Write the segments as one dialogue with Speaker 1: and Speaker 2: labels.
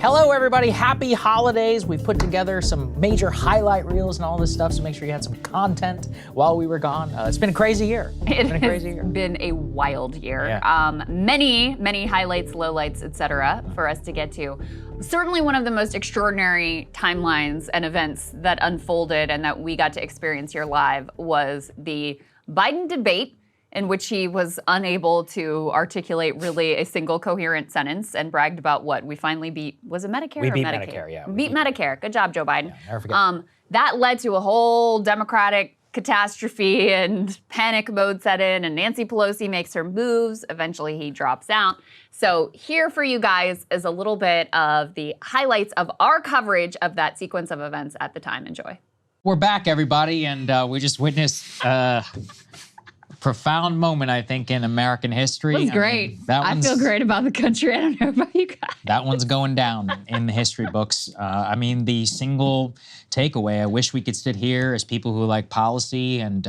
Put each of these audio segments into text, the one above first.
Speaker 1: Hello everybody, happy holidays. We put together some major highlight reels and all this stuff, so make sure you had some content while we were gone. It's been a crazy year.
Speaker 2: It's been a wild year.
Speaker 1: Yeah.
Speaker 2: Many highlights, lowlights, etc. for us to get to. Certainly one of the most extraordinary timelines and events that unfolded and that we got to experience here live was the Biden debate, in which he was unable to articulate really a single coherent sentence and bragged about what we finally beat. Was it Medicare?
Speaker 1: We
Speaker 2: or
Speaker 1: beat
Speaker 2: Medicaid?
Speaker 1: Medicare, yeah.
Speaker 2: We beat Medicare. Good job, Joe Biden.
Speaker 1: Yeah, never forget.
Speaker 2: That led to a whole Democratic catastrophe and panic mode set in, and Nancy Pelosi makes her moves. Eventually he drops out. So here for you guys is a little bit of the highlights of our coverage of that sequence of events at the time. Enjoy.
Speaker 3: We're back, everybody, and we just witnessed a profound moment, I think, in American history.
Speaker 2: It was great. I feel great about the country. I don't know about you guys.
Speaker 3: That one's going down in the history books. I mean, the single takeaway, I wish we could sit here as people who like policy and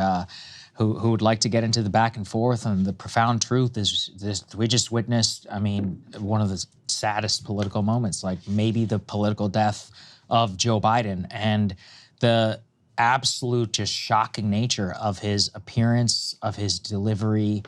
Speaker 3: who would like to get into the back and forth, and the profound truth is this: we just witnessed, I mean, one of the saddest political moments, like maybe the political death of Joe Biden, and the absolute just shocking nature of his appearance, of his delivery.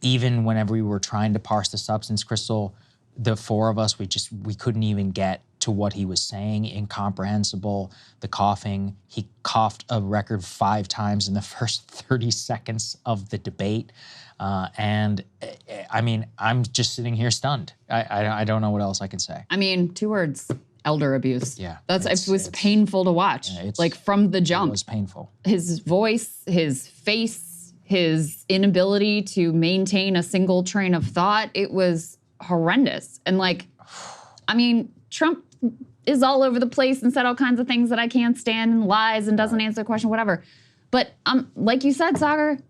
Speaker 3: Even whenever we were trying to parse the substance, Krystal, the four of us, we couldn't even get to what he was saying. Incomprehensible. The coughing, he coughed a record 5 times in the first 30 seconds of the debate. And I mean, I'm just sitting here stunned. I don't know what else I can say.
Speaker 2: I mean, 2 words. Elder abuse.
Speaker 3: Yeah.
Speaker 2: It was painful to watch.
Speaker 3: Yeah,
Speaker 2: like from the jump.
Speaker 3: It was painful.
Speaker 2: His voice, his face, his inability to maintain a single train of thought, it was horrendous. And like, I mean, Trump is all over the place and said all kinds of things that I can't stand and lies and doesn't answer the question, whatever. But like you said, Saagar,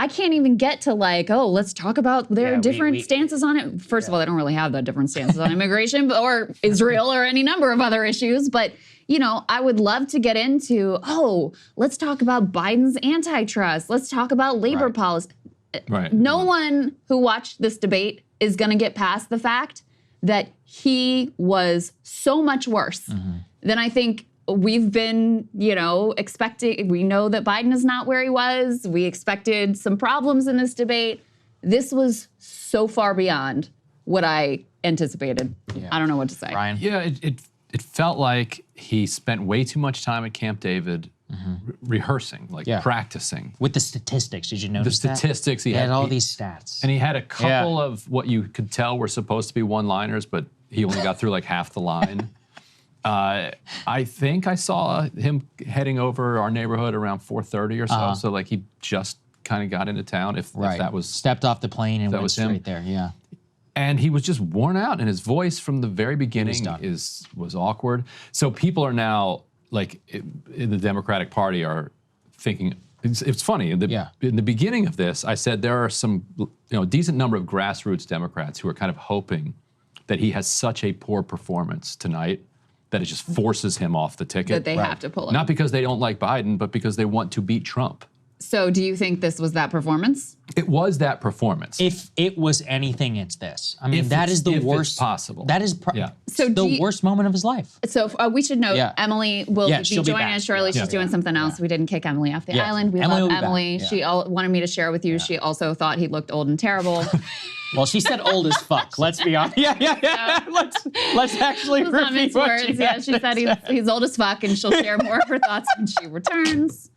Speaker 2: I can't even get to like, oh, let's talk about their different stances on it. First of all, they don't really have the different stances on immigration or Israel or any number of other issues. But, you know, I would love to get into, let's talk about Biden's antitrust. Let's talk about labor policy.
Speaker 4: Right.
Speaker 2: No one who watched this debate is going to get past the fact that he was so much worse than I think we've been, expecting. We know that Biden is not where he was. We expected some problems in this debate. This was so far beyond what I anticipated. Yeah. I don't know what to say.
Speaker 3: Ryan?
Speaker 4: Yeah, it felt like he spent way too much time at Camp David rehearsing, practicing.
Speaker 3: With the statistics, did you notice
Speaker 4: the statistics,
Speaker 3: he had all these stats.
Speaker 4: And he had a couple of what you could tell were supposed to be one-liners, but he only got through like half the line. I think I saw him heading over our neighborhood around 4:30 or so. So like he just kind of got into town. If that was
Speaker 3: stepped off the plane and went straight there. Yeah.
Speaker 4: And he was just worn out, and his voice from the very beginning was awkward. So people are now like in the Democratic Party are thinking. It's funny. In the beginning of this, I said there are some decent number of grassroots Democrats who are kind of hoping that he has such a poor performance tonight that it just forces him off the ticket.
Speaker 2: That they have to pull him.
Speaker 4: Not because they don't like Biden, but because they want to beat Trump.
Speaker 2: So do you think this was that performance?
Speaker 4: It was that performance.
Speaker 3: If it was anything, it's this. I mean, that is the worst
Speaker 4: possible.
Speaker 3: That is the worst moment of his life.
Speaker 2: So we should note Emily will be joining us shortly. She's doing something else. We didn't kick Emily off the island. We love Emily. Yeah. She wanted me to share with you. Yeah. She also thought he looked old and terrible.
Speaker 3: Well, she said old as fuck. Let's be honest. Yeah. Let's actually repeat what she said.
Speaker 2: She said he's old as fuck, and she'll share more of her thoughts when she returns.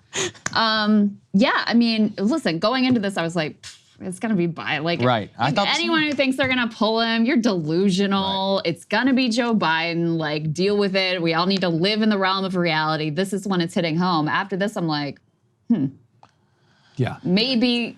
Speaker 2: I mean, listen, going into this, I was like, it's gonna be Biden. I thought anyone who thinks they're gonna pull him, you're delusional. Right. It's gonna be Joe Biden. Like, deal with it. We all need to live in the realm of reality. This is when it's hitting home. After this, I'm like, maybe.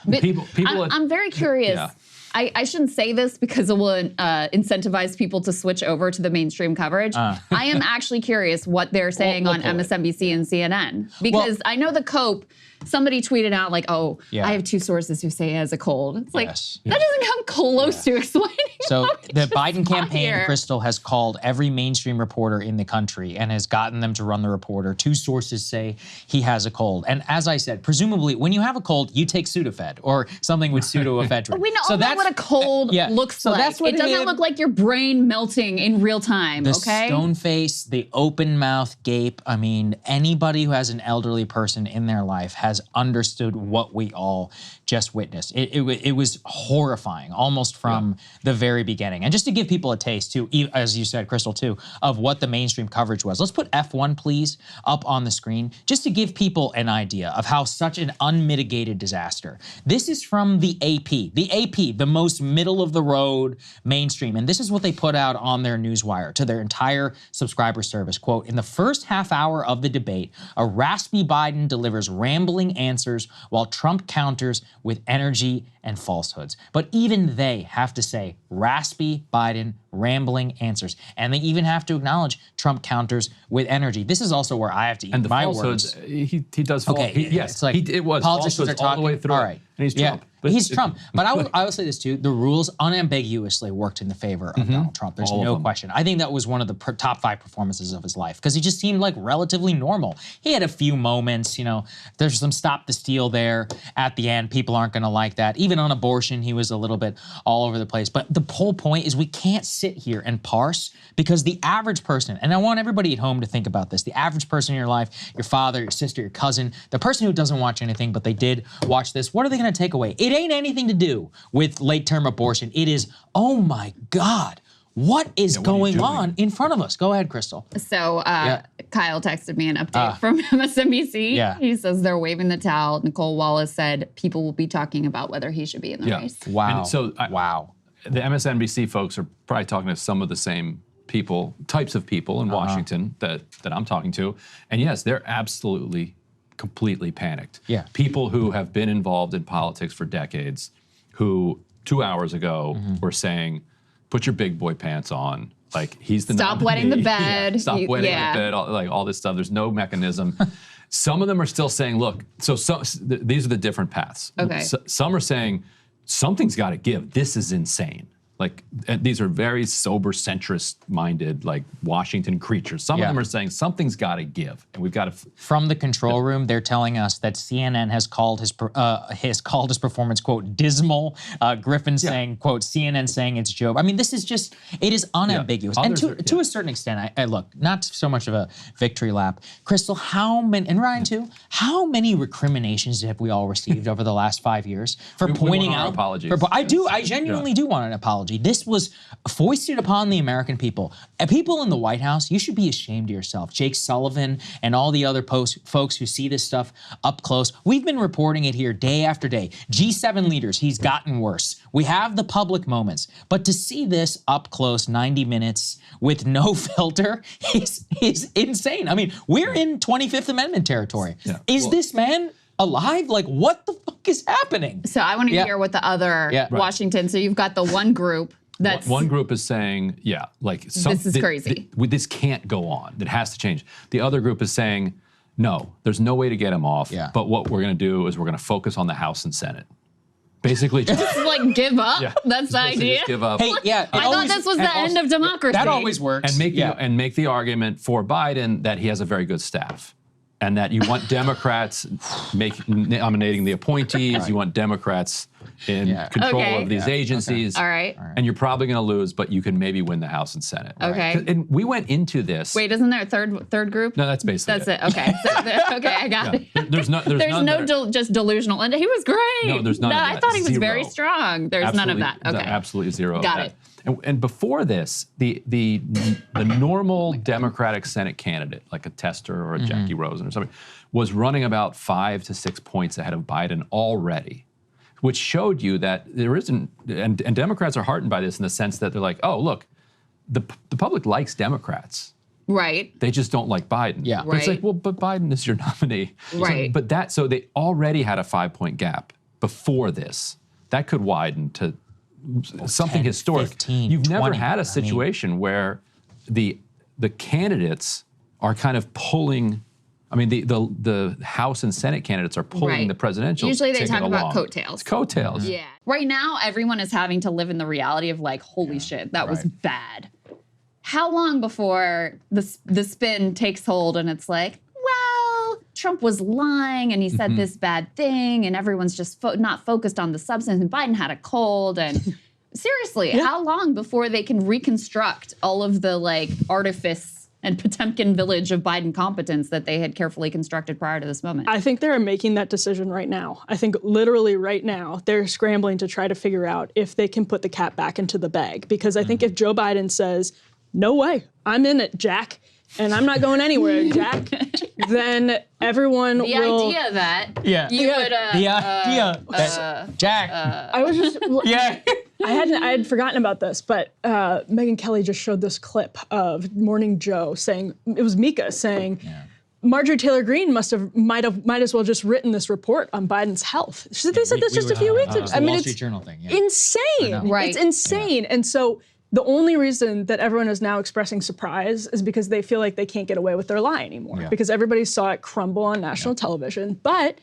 Speaker 2: I'm very curious. Yeah. I shouldn't say this because it will incentivize people to switch over to the mainstream coverage. I am actually curious what they're saying on MSNBC and CNN. Because I know the Cope, somebody tweeted out like, I have 2 sources who say he has a cold. It's like, that doesn't come close to explaining
Speaker 3: So the Biden campaign,
Speaker 2: here?
Speaker 3: Krystal, has called every mainstream reporter in the country and has gotten them to run the reporter. 2 sources say he has a cold. And as I said, presumably when you have a cold, you take Sudafed or something with pseudoephedrine.
Speaker 2: We know what a cold looks like.
Speaker 3: That's what
Speaker 2: it doesn't look like your brain melting in real time,
Speaker 3: the
Speaker 2: okay?
Speaker 3: stone face, the open mouth gape. I mean, anybody who has an elderly person in their life has understood what we all just witnessed. It was horrifying, almost from the very beginning. And just to give people a taste, too, as you said, Krystal, too, of what the mainstream coverage was. Let's put F1, please, up on the screen, just to give people an idea of how such an unmitigated disaster. This is from the AP. The AP, the most middle-of-the-road mainstream. And this is what they put out on their newswire to their entire subscriber service. Quote, in the first half hour of the debate, a raspy Biden delivers rambling answers while Trump counters with energy and falsehoods. But even they have to say raspy Biden, rambling answers. And they even have to acknowledge Trump counters with energy. This is also where I have to eat my words.
Speaker 4: He does false.
Speaker 3: Okay,
Speaker 4: Yes,
Speaker 3: it's like
Speaker 4: it was
Speaker 3: politicians are
Speaker 4: falsehoods all the
Speaker 3: talking.
Speaker 4: way through.
Speaker 3: All right.
Speaker 4: And he's Trump.
Speaker 3: But he's Trump. But I will say this too, the rules unambiguously worked in the favor of Donald Trump. There's no question. I think that was one of the top 5 performances of his life because he just seemed like relatively normal. He had a few moments, you know, there's some stop the steal there at the end. People aren't gonna like that. Even on abortion, he was a little bit all over the place. But the whole point is we can't sit here and parse because the average person, and I want everybody at home to think about this, the average person in your life, your father, your sister, your cousin, the person who doesn't watch anything but they did watch this, what are they gonna take away? It ain't anything to do with late-term abortion. It is, oh my God, what is going on in front of us? Go ahead, Krystal.
Speaker 2: So Kyle texted me an update from MSNBC.
Speaker 3: Yeah.
Speaker 2: He says they're waving the towel. Nicole Wallace said people will be talking about whether he should be in the race.
Speaker 3: Wow.
Speaker 4: And so
Speaker 3: wow.
Speaker 4: The MSNBC folks are probably talking to some of the same people, types of people in Washington that I'm talking to. And yes, they're absolutely, completely panicked.
Speaker 3: Yeah.
Speaker 4: People who have been involved in politics for decades, who 2 hours ago were saying, put your big boy pants on. Like, he's the
Speaker 2: Stop
Speaker 4: nominee.
Speaker 2: wetting the bed.
Speaker 4: Stop wetting the bed, all this stuff. There's no mechanism. Some of them are still saying, look, these are the different paths.
Speaker 2: Okay.
Speaker 4: Some are saying, something's got to give. This is insane. Like, and these are very sober, centrist-minded, like Washington creatures. Some of them are saying something's got to give, and we've got to.
Speaker 3: From the control room, they're telling us that CNN has called his performance, quote, dismal. Griffin saying, quote, CNN saying it's Joe. I mean, this is just, it is unambiguous. And to a certain extent, I look, not so much of a victory lap. Krystal, how many, and Ryan too, how many recriminations have we all received over the last 5 years for pointing out?
Speaker 4: Apologies.
Speaker 3: I genuinely do want an apology. This was foisted upon the American people. And people in the White House, you should be ashamed of yourself. Jake Sullivan and all the other folks who see this stuff up close. We've been reporting it here day after day. G7 leaders, he's gotten worse. We have the public moments. But to see this up close, 90 minutes with no filter is insane. I mean, we're in 25th Amendment territory. Yeah. Is this man alive? Like, what the fuck is happening?
Speaker 2: So I want to hear what the other Washington. So you've got the one group that's
Speaker 4: one group is saying, this
Speaker 2: is crazy.
Speaker 4: This can't go on. It has to change. The other group is saying, no, there's no way to get him off. Yeah. But what we're going to do is we're going to focus on the House and Senate. Basically, just
Speaker 2: like give up. Yeah. That's the idea.
Speaker 4: Just give up.
Speaker 3: Hey,
Speaker 2: I thought this was the end of democracy.
Speaker 3: That always works.
Speaker 4: And make the argument for Biden that he has a very good staff. And that you want Democrats nominating the appointees, right. You want Democrats in control of these agencies.
Speaker 2: All right.
Speaker 4: And you're probably going to lose, but you can maybe win the House and Senate.
Speaker 2: Okay.
Speaker 4: Right? And we went into this.
Speaker 2: Wait, isn't there a third group?
Speaker 4: No, that's basically
Speaker 2: it. Okay. Okay, I got it.
Speaker 4: There's
Speaker 2: no just delusional. And he was great.
Speaker 4: No, there's none of that.
Speaker 2: I thought he was
Speaker 4: Zero.
Speaker 2: very strong. There's none of that. Okay.
Speaker 4: Absolutely zero.
Speaker 2: Got it.
Speaker 4: And before this, the normal Democratic Senate candidate, like a Tester or a Jackie Rosen or something, was running about 5 to 6 points ahead of Biden already, which showed you that there isn't, and Democrats are heartened by this in the sense that they're like, oh, look, the public likes Democrats.
Speaker 2: Right.
Speaker 4: They just don't like Biden.
Speaker 3: Yeah.
Speaker 4: But it's like, well, but Biden is your nominee.
Speaker 2: Right.
Speaker 4: So they already had a 5-point gap before this. That could widen to something
Speaker 3: 10,
Speaker 4: historic.
Speaker 3: 15,
Speaker 4: You've
Speaker 3: 20,
Speaker 4: never had a situation where the candidates are kind of pulling I mean, the House and Senate candidates are pulling the presidential
Speaker 2: Usually they
Speaker 4: ticket
Speaker 2: talk about
Speaker 4: along.
Speaker 2: coattails.
Speaker 4: It's coattails.
Speaker 2: Yeah. Right now, everyone is having to live in the reality of like, holy shit, that was bad. How long before the spin takes hold and it's like, well, Trump was lying and he said this bad thing and everyone's just not focused on the substance and Biden had a cold and seriously, how long before they can reconstruct all of the like artifice and Potemkin village of Biden competence that they had carefully constructed prior to this moment?
Speaker 5: I think they're making that decision right now. I think literally right now, they're scrambling to try to figure out if they can put the cat back into the bag. Because I think if Joe Biden says, no way, I'm in it, Jack, and I'm not going anywhere, Jack, then everyone will...
Speaker 2: The idea that you would...
Speaker 3: the idea that Jack...
Speaker 5: I was just... I had forgotten about this, but Megyn Kelly just showed this clip of Morning Joe saying, it was Mika saying, Marjorie Taylor Greene might as well just written this report on Biden's health. They said this just a few weeks ago.
Speaker 3: I mean, Wall Street Journal thing.
Speaker 5: Insane.
Speaker 2: Right.
Speaker 5: It's insane. And so the only reason that everyone is now expressing surprise is because they feel like they can't get away with their lie anymore because everybody saw it crumble on national television. But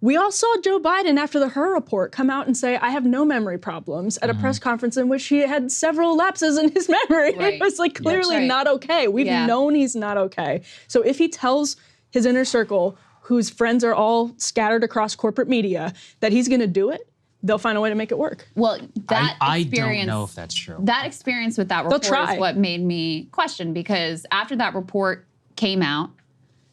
Speaker 5: we all saw Joe Biden after the Her report come out and say, I have no memory problems at a press conference in which he had several lapses in his memory.
Speaker 2: Right.
Speaker 5: It was like clearly not okay. We've known he's not okay. So if he tells his inner circle, whose friends are all scattered across corporate media, that he's gonna do it, they'll find a way to make it work.
Speaker 2: Well, that
Speaker 3: I
Speaker 2: experience...
Speaker 3: don't know if that's true.
Speaker 2: That experience with that report is what made me question, because after that report came out,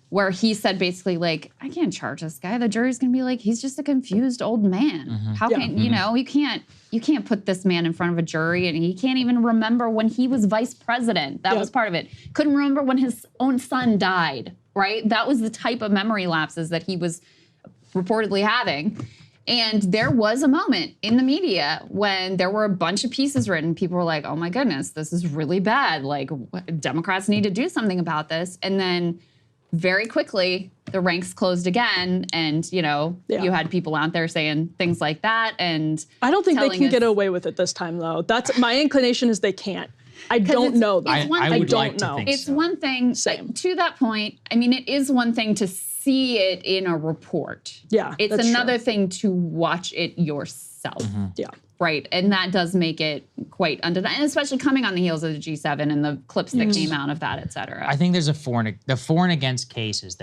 Speaker 2: where he said basically like, I can't charge this guy. The jury's gonna be like, he's just a confused old man. How can, you know, you can't put this man in front of a jury and he can't even remember when he was vice president. That was part of it. Couldn't remember when his own son died, right? That was the type of memory lapses that he was reportedly having. And there was a moment in the media when there were a bunch of pieces written. People were like, oh my goodness, this is really bad. Like, Democrats need to do something about this. And then very quickly, the ranks closed again, and you know, you had people out there saying things like that. And
Speaker 5: I don't think they can get away with it this time, though. That's my inclination is they can't. I don't know that.
Speaker 3: I would like to think
Speaker 2: it's
Speaker 3: so.
Speaker 2: one thing to that point. I mean, it is one thing to see it in a report.
Speaker 5: Yeah,
Speaker 2: it's another thing to watch it yourself.
Speaker 5: Yeah.
Speaker 2: Right, and that does make it quite undeniable, and especially coming on the heels of the G7 and the clips that came out of that, et cetera.
Speaker 3: I think there's the for and against case is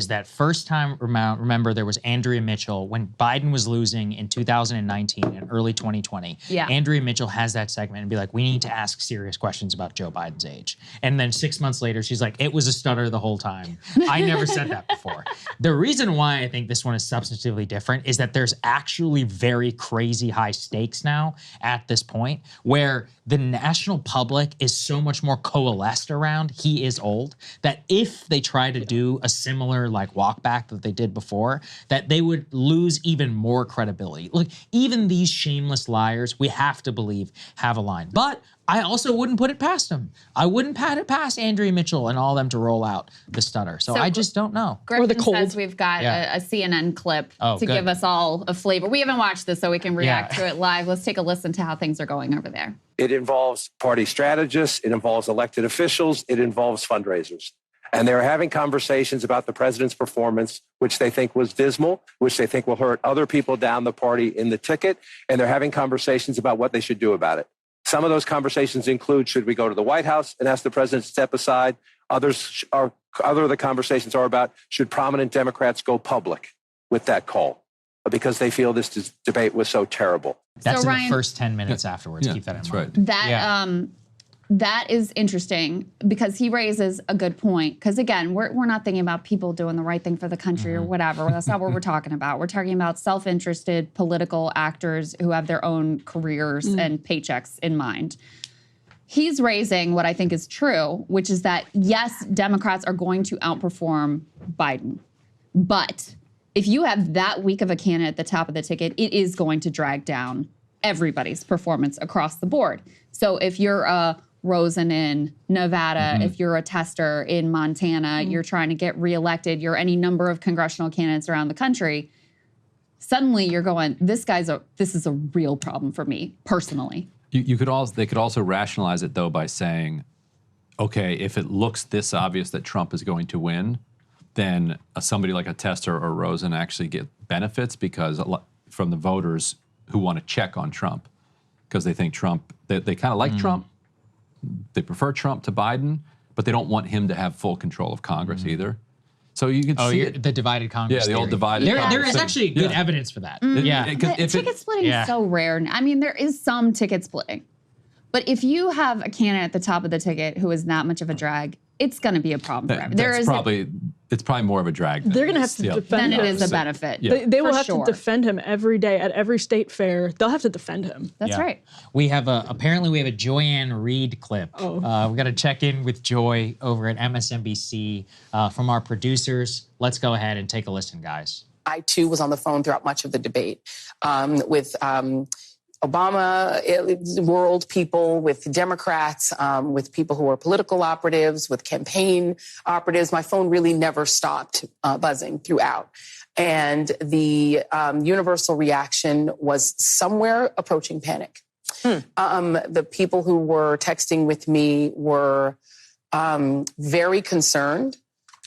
Speaker 3: that first time, remember there was Andrea Mitchell, when Biden was losing in 2019 and early 2020, Andrea Mitchell has that segment and be like, we need to ask serious questions about Joe Biden's age. And then 6 months later, she's like, it was a stutter the whole time. I never said that before. The reason why I think this one is substantively different is that there's actually very crazy high stakes now at this point where the national public is so much more coalesced around he is old that if they try to do a similar like walk back that they did before, that they would lose even more credibility. Look, even these shameless liars, we have to believe, have a line. But I also wouldn't put it past them. I wouldn't pat it past Andrea Mitchell and all them to roll out the stutter. So I just don't know.
Speaker 2: Griffin says we've got a CNN clip to give us all a flavor. We haven't watched this, so we can react to it live. Let's take a listen to how things are going over there.
Speaker 6: It involves party strategists. It involves elected officials. It involves fundraisers. And they're having conversations about the president's performance, which they think was dismal, which they think will hurt other people down the party in the ticket. And they're having conversations about what they should do about it. Some of those conversations include, should we go to the White House and ask the president to step aside? Other of the conversations are about, should prominent Democrats go public with that call? Because they feel this debate was so terrible.
Speaker 3: That's
Speaker 2: so,
Speaker 3: in
Speaker 2: Ryan,
Speaker 3: the first 10 minutes afterwards. Keep that in mind.
Speaker 2: That that is interesting because he raises a good point. Because again, we're not thinking about people doing the right thing for the country or whatever. That's not what we're talking about. We're talking about self-interested political actors who have their own careers and paychecks in mind. He's raising what I think is true, which is that yes, Democrats are going to outperform Biden, but if you have that weak of a candidate at the top of the ticket, it is going to drag down everybody's performance across the board. So if you're a Rosen in Nevada, if you're a Tester in Montana, you're trying to get reelected, you're any number of congressional candidates around the country, suddenly you're going, this is a real problem for me personally.
Speaker 4: They could also rationalize it though by saying, okay, if it looks this obvious that Trump is going to win, then somebody like a Tester or Rosen actually get benefits because from the voters who want to check on Trump because they think Trump, they kind of like Trump. They prefer Trump to Biden, but they don't want him to have full control of Congress either. So you can see
Speaker 3: the divided Congress.
Speaker 4: Yeah, the
Speaker 3: theory.
Speaker 4: old divided Congress.
Speaker 3: There is actually good evidence for that. Yeah.
Speaker 2: Ticket splitting is so rare. I mean, there is some ticket splitting. But if you have a candidate at the top of the ticket who is not much of a drag, it's going to be a problem for everyone.
Speaker 4: It's probably more of a drag.
Speaker 5: They're going to have to defend him.
Speaker 2: Then it is a benefit.
Speaker 5: Yeah. They will have to defend him every day at every state fair. They'll have to defend him.
Speaker 2: That's right.
Speaker 3: We have apparently we have a Joy-Ann Reid clip. We got to check in with Joy over at MSNBC from our producers. Let's go ahead and take a listen, guys.
Speaker 7: I too was on the phone throughout much of the debate with Obama world people, with Democrats, with people who are political operatives, with campaign operatives. My phone really never stopped buzzing throughout. And the universal reaction was somewhere approaching panic. The people who were texting with me were very concerned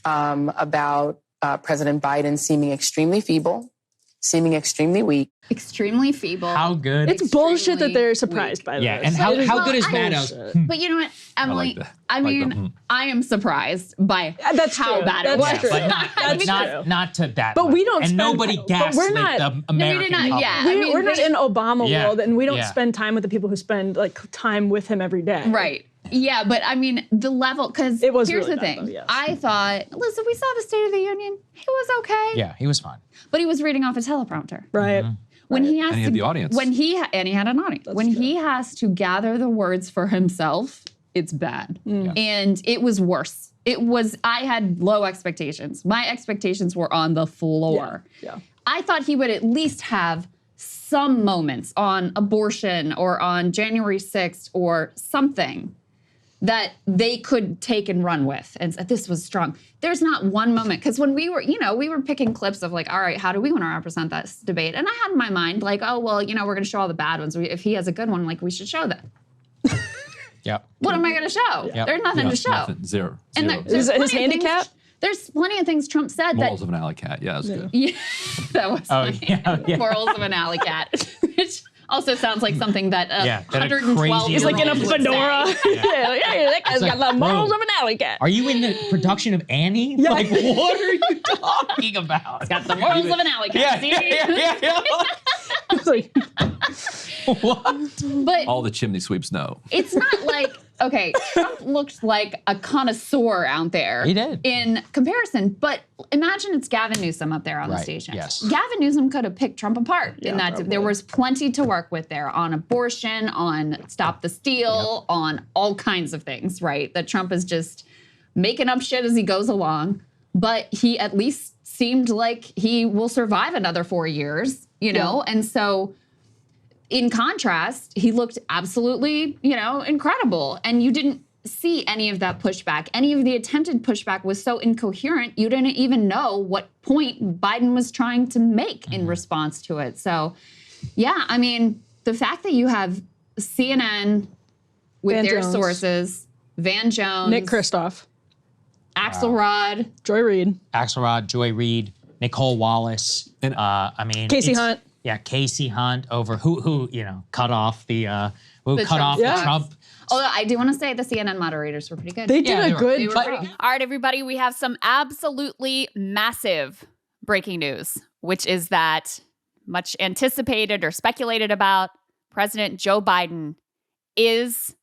Speaker 7: about President Biden seeming extremely feeble, seeming extremely weak.
Speaker 2: Extremely feeble.
Speaker 3: How good?
Speaker 5: It's bullshit that they're surprised by this.
Speaker 3: Yeah, and how good is Maddow?
Speaker 2: But you know what, Emily? I mean, I am surprised by
Speaker 5: That's
Speaker 2: how
Speaker 5: true.
Speaker 2: bad it
Speaker 5: That's
Speaker 2: was.
Speaker 5: true.
Speaker 3: But not to that.
Speaker 5: But we don't
Speaker 3: and
Speaker 5: spend
Speaker 3: nobody
Speaker 5: time- but
Speaker 3: gaslit
Speaker 5: we're not-
Speaker 3: the American public.
Speaker 2: Yeah,
Speaker 5: We're not in Obama world, and we don't
Speaker 3: Yeah.
Speaker 5: spend time with the people who spend like time with him every day.
Speaker 2: Right. Yeah, but I mean, the level, because
Speaker 5: It was
Speaker 2: here's
Speaker 5: really
Speaker 2: the
Speaker 5: bad,
Speaker 2: thing.
Speaker 5: though, yes.
Speaker 2: I thought, listen, we saw the State of the Union. He was okay.
Speaker 3: Yeah, he was fine.
Speaker 2: But he was reading off a teleprompter.
Speaker 5: Right.
Speaker 2: When he has
Speaker 4: And he had the audience.
Speaker 2: and he had an audience. When he has to gather the words for himself, it's bad. And it was worse. I had low expectations. My expectations were on the floor.
Speaker 5: Yeah.
Speaker 2: I thought he would at least have some moments on abortion or on January 6th or something that they could take and run with and say, this was strong. There's not one moment, because when we were picking clips of like, all right, how do we want to represent that debate? And I had in my mind like, oh, well, we're going to show all the bad ones. If he has a good one, like we should show that.
Speaker 3: Yep.
Speaker 2: What am I going to show?
Speaker 3: Yep.
Speaker 2: There's nothing to show.
Speaker 4: Nothing. Zero.
Speaker 2: And
Speaker 4: Zero.
Speaker 2: there's
Speaker 5: His
Speaker 2: plenty of
Speaker 5: handicap?
Speaker 2: There's plenty of things Trump said
Speaker 4: Morals
Speaker 2: that.
Speaker 4: of an alley cat. Yeah, that's good.
Speaker 2: Yeah, that was
Speaker 3: Oh,
Speaker 2: funny.
Speaker 3: yeah.
Speaker 2: Morals of an alley cat. Which also sounds like something that
Speaker 3: that a
Speaker 2: 112
Speaker 3: crazy-
Speaker 5: He's like in a
Speaker 2: year-old would
Speaker 5: fedora.
Speaker 2: say.
Speaker 5: Yeah, that guy's got the morals of an alley cat.
Speaker 3: Are you in the production of Annie?
Speaker 5: Yeah.
Speaker 3: Like, what are you talking about?
Speaker 2: Got the morals of an alley cat. See?
Speaker 5: It's like,
Speaker 2: But
Speaker 4: All the chimney sweeps know.
Speaker 2: it's not like, okay, Trump looked like a connoisseur out there.
Speaker 3: He did.
Speaker 2: In comparison. But imagine it's Gavin Newsom up there on the
Speaker 3: Right,
Speaker 2: station.
Speaker 3: yes.
Speaker 2: Gavin Newsom could have picked Trump apart in that.
Speaker 5: probably.
Speaker 2: There was plenty to work with there on abortion, on Stop the Steal, on all kinds of things, right? That Trump is just making up shit as he goes along. But he at least seemed like he will survive another 4 years, And so in contrast, he looked absolutely, incredible. And you didn't see any of that pushback. Any of the attempted pushback was so incoherent, you didn't even know what point Biden was trying to make in response to it. So, yeah, I mean, the fact that you have CNN with
Speaker 5: Van
Speaker 2: their
Speaker 5: Jones.
Speaker 2: sources, Van Jones,
Speaker 5: Nick Kristof,
Speaker 2: Axelrod,
Speaker 5: Joy Reid,
Speaker 3: Axelrod, Joy Reid, Nicole Wallace.
Speaker 4: And-
Speaker 5: Casey Hunt.
Speaker 3: Yeah, Casey Hunt over who cut off the
Speaker 2: The
Speaker 3: cut off
Speaker 2: Trump
Speaker 3: the
Speaker 5: box.
Speaker 3: Trump.
Speaker 2: Although I do want to say the CNN moderators were pretty good.
Speaker 5: They did
Speaker 3: Yeah, they
Speaker 5: a
Speaker 3: were-
Speaker 5: good
Speaker 2: they were
Speaker 5: job.
Speaker 2: pretty good.
Speaker 8: All right, everybody, we have some absolutely massive breaking news, which is that much anticipated or speculated about President Joe Biden is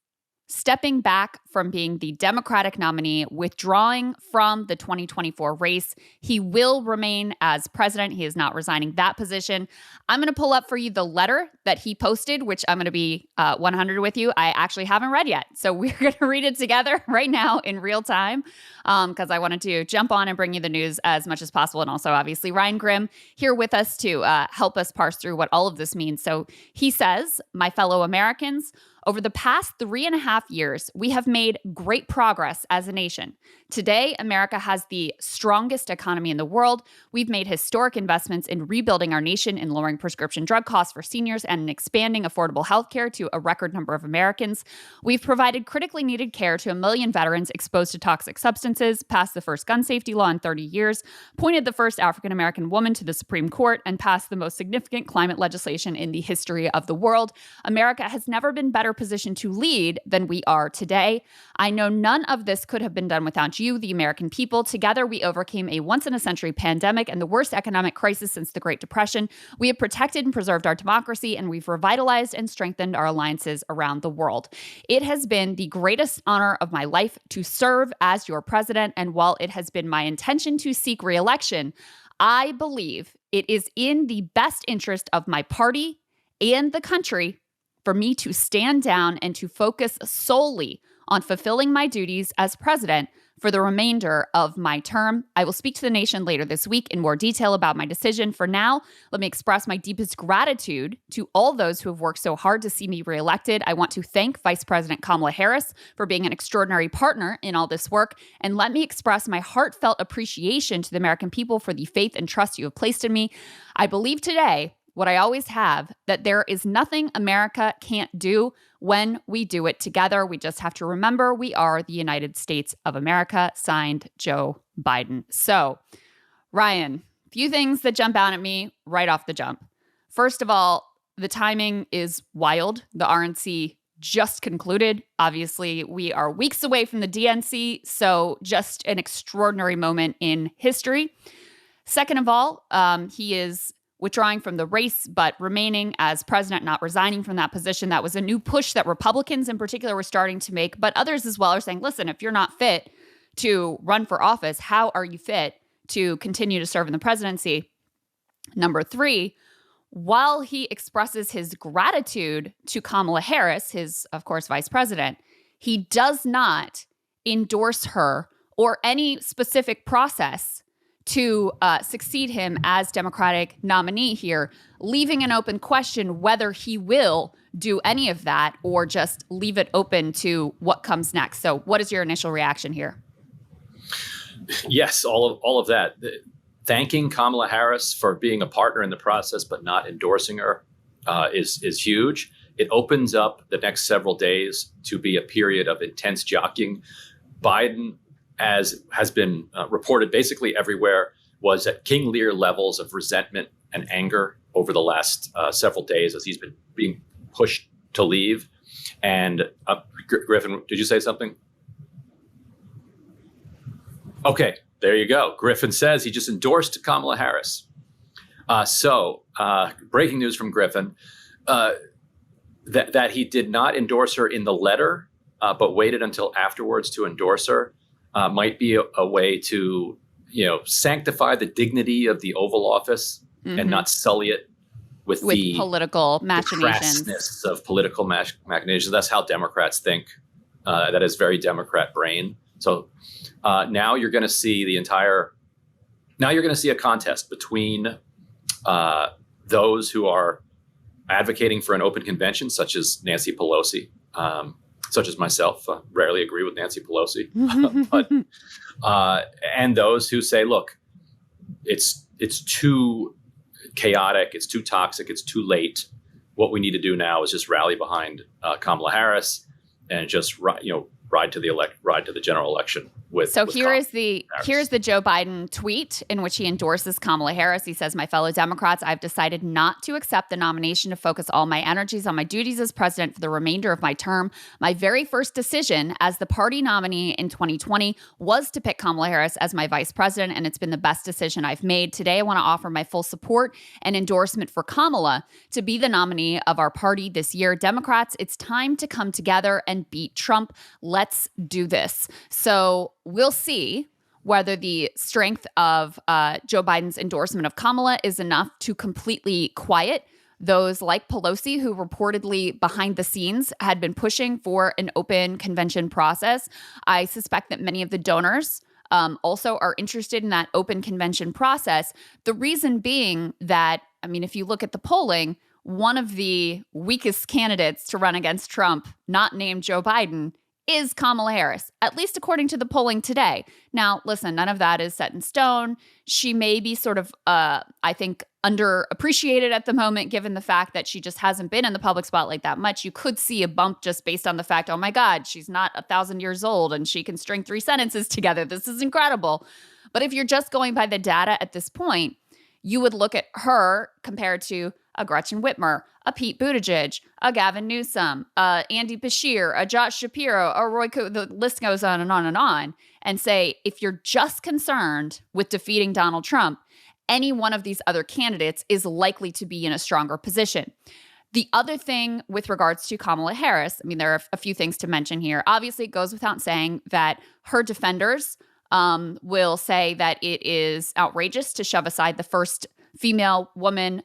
Speaker 8: stepping back from being the Democratic nominee, withdrawing from the 2024 race. He will remain as president. He is not resigning that position. I'm going to pull up for you the letter that he posted, which I'm going to be 100 with you. I actually haven't read yet. So we're going to read it together right now in real time because I wanted to jump on and bring you the news as much as possible. And also, obviously, Ryan Grimm here with us to help us parse through what all of this means. So he says, "My fellow Americans, Over the past 3.5 years, we have made great progress as a nation. Today, America has the strongest economy in the world. We've made historic investments in rebuilding our nation, in lowering prescription drug costs for seniors, and in expanding affordable health care to a record number of Americans. We've provided critically needed care to 1 million veterans exposed to toxic substances, passed the first gun safety law in 30 years, appointed the first African-American woman to the Supreme Court, and passed the most significant climate legislation in the history of the world. America has never been better positioned to lead than we are today. I know none of this could have been done without you, the American people. Together, we overcame a once-in-a-century pandemic and the worst economic crisis since the Great Depression. We have protected and preserved our democracy, and we've revitalized and strengthened our alliances around the world. It has been the greatest honor of my life to serve as your president, and while it has been my intention to seek re-election, I believe it is in the best interest of my party and the country for me to stand down and to focus solely on fulfilling my duties as president for the remainder of my term. I will speak to the nation later this week in more detail about my decision. For now, let me express my deepest gratitude to all those who have worked so hard to see me reelected. I want to thank Vice President Kamala Harris for being an extraordinary partner in all this work. And let me express my heartfelt appreciation to the American people for the faith and trust you have placed in me. I believe today, what I always have, that there is nothing America can't do when we do it together. We just have to remember we are the United States of America. Signed, Joe Biden. So, Ryan, a few things that jump out at me right off the jump. First of all, the timing is wild. The RNC just concluded. Obviously, we are weeks away from the DNC, so just an extraordinary moment in history. Second of all, he is withdrawing from the race, but remaining as president, not resigning from that position. That was a new push that Republicans in particular were starting to make, but others as well are saying, listen, if you're not fit to run for office, how are you fit to continue to serve in the presidency? Number three, while he expresses his gratitude to Kamala Harris, his, of course, vice president, he does not endorse her or any specific process to succeed him as Democratic nominee here, leaving an open question whether he will do any of that or just leave it open to what comes next. So what is your initial reaction here?
Speaker 9: Yes, all of that. Thanking Kamala Harris for being a partner in the process but not endorsing her is huge. It opens up the next several days to be a period of intense jockeying. Biden, as has been reported basically everywhere, was at King Lear levels of resentment and anger over the last several days as he's been being pushed to leave. And Griffin, did you say something? Okay, there you go. Griffin says he just endorsed Kamala Harris. So breaking news from Griffin, that he did not endorse her in the letter, but waited until afterwards to endorse her. Might be a way to, sanctify the dignity of the Oval Office and not sully it with the
Speaker 8: political machinations.
Speaker 9: The crassness of political machinations. That's how Democrats think. That is very Democrat brain. So now you're going to see a contest between those who are advocating for an open convention, such as Nancy Pelosi, such as myself, rarely agree with Nancy Pelosi, but and those who say, look, it's too chaotic, it's too toxic, it's too late. What we need to do now is just rally behind Kamala Harris and just ride to the general election with.
Speaker 8: So here's the Joe Biden tweet in which he endorses Kamala Harris. He says, "My fellow Democrats, I've decided not to accept the nomination to focus all my energies on my duties as president for the remainder of my term. My very first decision as the party nominee in 2020 was to pick Kamala Harris as my vice president, and it's been the best decision I've made. Today, I want to offer my full support and endorsement for Kamala to be the nominee of our party this year. Democrats, it's time to come together and beat Trump. Let's do this." So we'll see whether the strength of Joe Biden's endorsement of Kamala is enough to completely quiet those like Pelosi, who reportedly behind the scenes had been pushing for an open convention process. I suspect that many of the donors also are interested in that open convention process. The reason being that, if you look at the polling, one of the weakest candidates to run against Trump, not named Joe Biden, is Kamala Harris, at least according to the polling today. Now, listen, none of that is set in stone. She may be sort of, I think, underappreciated at the moment, given the fact that she just hasn't been in the public spotlight that much. You could see a bump just based on the fact, oh my God, she's not 1,000 years old and she can string 3 sentences together. This is incredible. But if you're just going by the data at this point, you would look at her compared to a Gretchen Whitmer, a Pete Buttigieg, a Gavin Newsom, a Andy Beshear, a Josh Shapiro, a Roy the list goes on and on, and say, if you're just concerned with defeating Donald Trump, any one of these other candidates is likely to be in a stronger position. The other thing with regards to Kamala Harris, I mean, there are a few things to mention here. Obviously, it goes without saying that her defenders will say that it is outrageous to shove aside the first female woman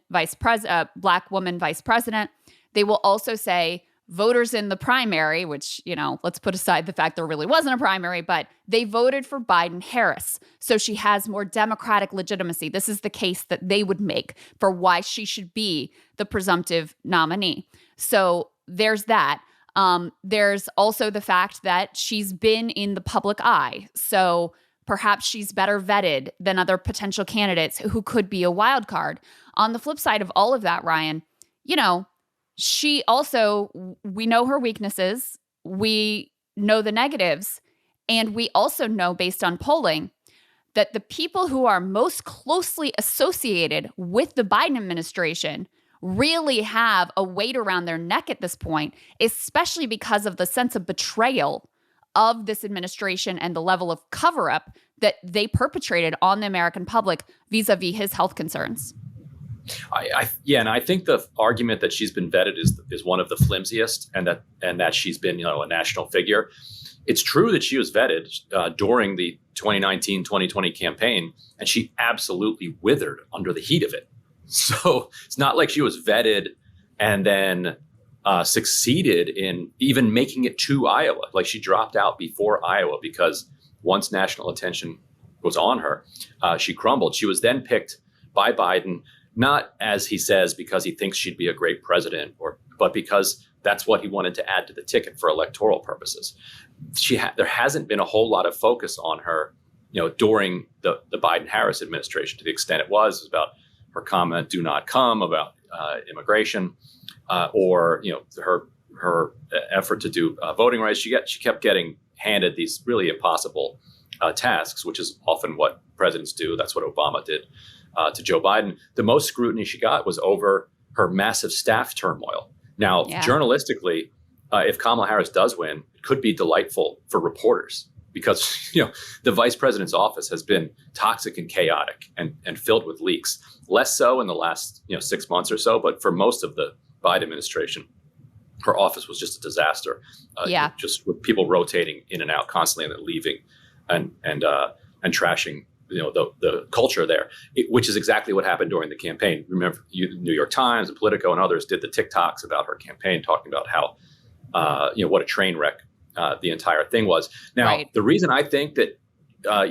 Speaker 8: black woman vice president. They will also say voters in the primary, which, let's put aside the fact there really wasn't a primary, but they voted for Biden-Harris. So she has more Democratic legitimacy. This is the case that they would make for why she should be the presumptive nominee. So there's that. There's also the fact that she's been in the public eye. So perhaps she's better vetted than other potential candidates who could be a wild card. On the flip side of all of that, Ryan, she also, we know her weaknesses, we know the negatives, and we also know based on polling that the people who are most closely associated with the Biden administration really have a weight around their neck at this point, especially because of the sense of betrayal of this administration and the level of cover-up that they perpetrated on the American public vis-a-vis his health concerns.
Speaker 9: And I think the argument that she's been vetted is one of the flimsiest, and that she's been a national figure. It's true that she was vetted during the 2019-2020 campaign, and she absolutely withered under the heat of it. So it's not like she was vetted and then succeeded in even making it to Iowa. Like, she dropped out before Iowa because once national attention was on her, she crumbled. She was then picked by Biden, not, as he says, because he thinks she'd be a great president, but because that's what he wanted to add to the ticket for electoral purposes. There hasn't been a whole lot of focus on her, during the Biden-Harris administration, to the extent it was about her comment, "Do not come," about immigration, or her effort to do voting rights. She kept getting handed these really impossible tasks, which is often what presidents do. That's what Obama did to Joe Biden. The most scrutiny she got was over her massive staff turmoil. Now, journalistically, if Kamala Harris does win, it could be delightful for reporters because, the vice president's office has been toxic and chaotic and filled with leaks. Less so in the last, 6 months or so, but for most of the Biden administration, her office was just a disaster. Just with people rotating in and out constantly and then leaving and trashing the culture there, which is exactly what happened during the campaign. Remember, New York Times and Politico and others did the TikToks about her campaign, talking about how, what a train wreck the entire thing was. Now, the reason I think that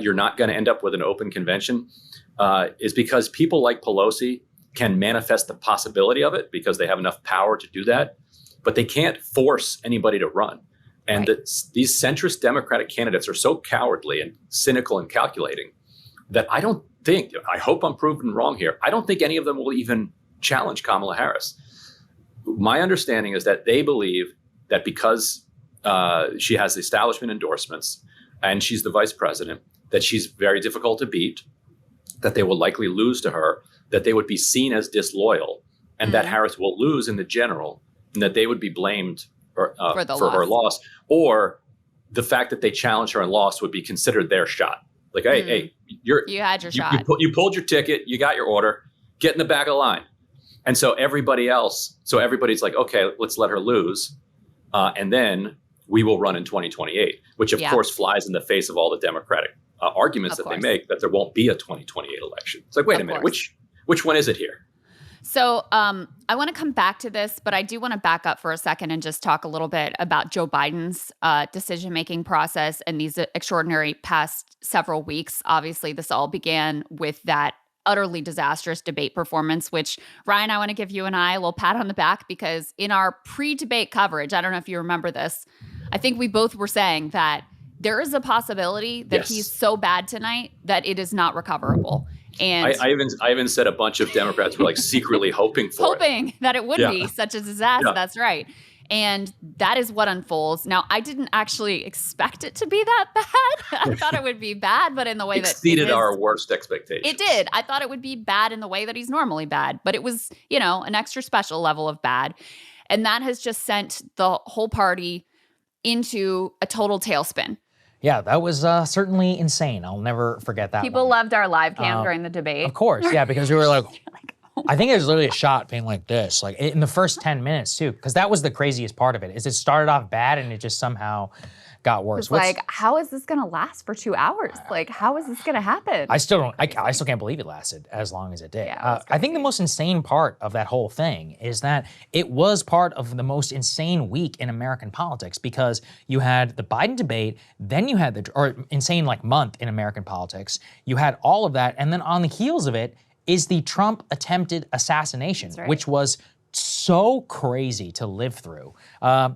Speaker 9: you're not going to end up with an open convention is because people like Pelosi can manifest the possibility of it because they have enough power to do that, but they can't force anybody to run. And these centrist Democratic candidates are so cowardly and cynical and calculating that I hope I'm proven wrong here, I don't think any of them will even challenge Kamala Harris. My understanding is that they believe that because she has the establishment endorsements and she's the vice president, that she's very difficult to beat, that they will likely lose to her, that they would be seen as disloyal, and that Harris will lose in the general, and that they would be blamed for her loss, or the fact that they challenged her and lost would be considered their shot. Like, hey, you
Speaker 8: had your shot.
Speaker 9: You pulled your ticket. You got your order. Get in the back of the line. And so everybody's like, okay, let's let her lose. And then we will run in 2028, which of course flies in the face of all the Democratic arguments that they make that there won't be a 2028 election. It's like, wait a minute, which one is it here?
Speaker 8: So I want to come back to this, but I do want to back up for a second and just talk a little bit about Joe Biden's decision-making process and these extraordinary past several weeks. Obviously, this all began with that utterly disastrous debate performance, which, Ryan, I want to give you and I a little pat on the back, because in our pre-debate coverage, I don't know if you remember this, I think we both were saying that there is a possibility that he's so bad tonight that it is not recoverable. And
Speaker 9: I even said a bunch of Democrats were like secretly hoping that it
Speaker 8: would be such a disaster. Yeah. That's right. And that is what unfolds. Now, I didn't actually expect it to be that bad. I thought it would be bad, but in the way that
Speaker 9: exceeded our worst expectations.
Speaker 8: It did. I thought it would be bad in the way that he's normally bad, but it was, an extra special level of bad. And that has just sent the whole party into a total tailspin.
Speaker 1: Yeah, that was certainly insane. I'll never forget that.
Speaker 8: People loved our live cam during the debate.
Speaker 1: Of course, yeah, because we were like, I think it was literally a shot being like this, like in the first 10 minutes too, because that was the craziest part of it, is it started off bad and it just somehow got worse.
Speaker 8: It's like, how is this gonna last for 2 hours? Like, how is this gonna happen?
Speaker 1: I still can't believe it lasted as long as it did. Yeah, I think the most insane part of that whole thing is that it was part of the most insane week in American politics, because you had the Biden debate, then you had insane like month in American politics. You had all of that, and then on the heels of it is the Trump attempted assassination, which was so crazy to live through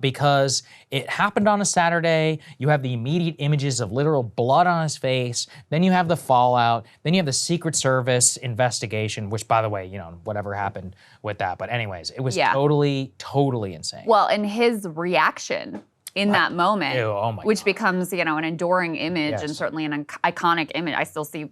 Speaker 1: because it happened on a Saturday. You have the immediate images of literal blood on his face. Then you have the fallout. Then you have the Secret Service investigation, which, by the way, whatever happened with that. But anyways, it was totally, totally insane.
Speaker 2: Well, and his reaction in that moment, which becomes, an enduring image and certainly an iconic image. I still see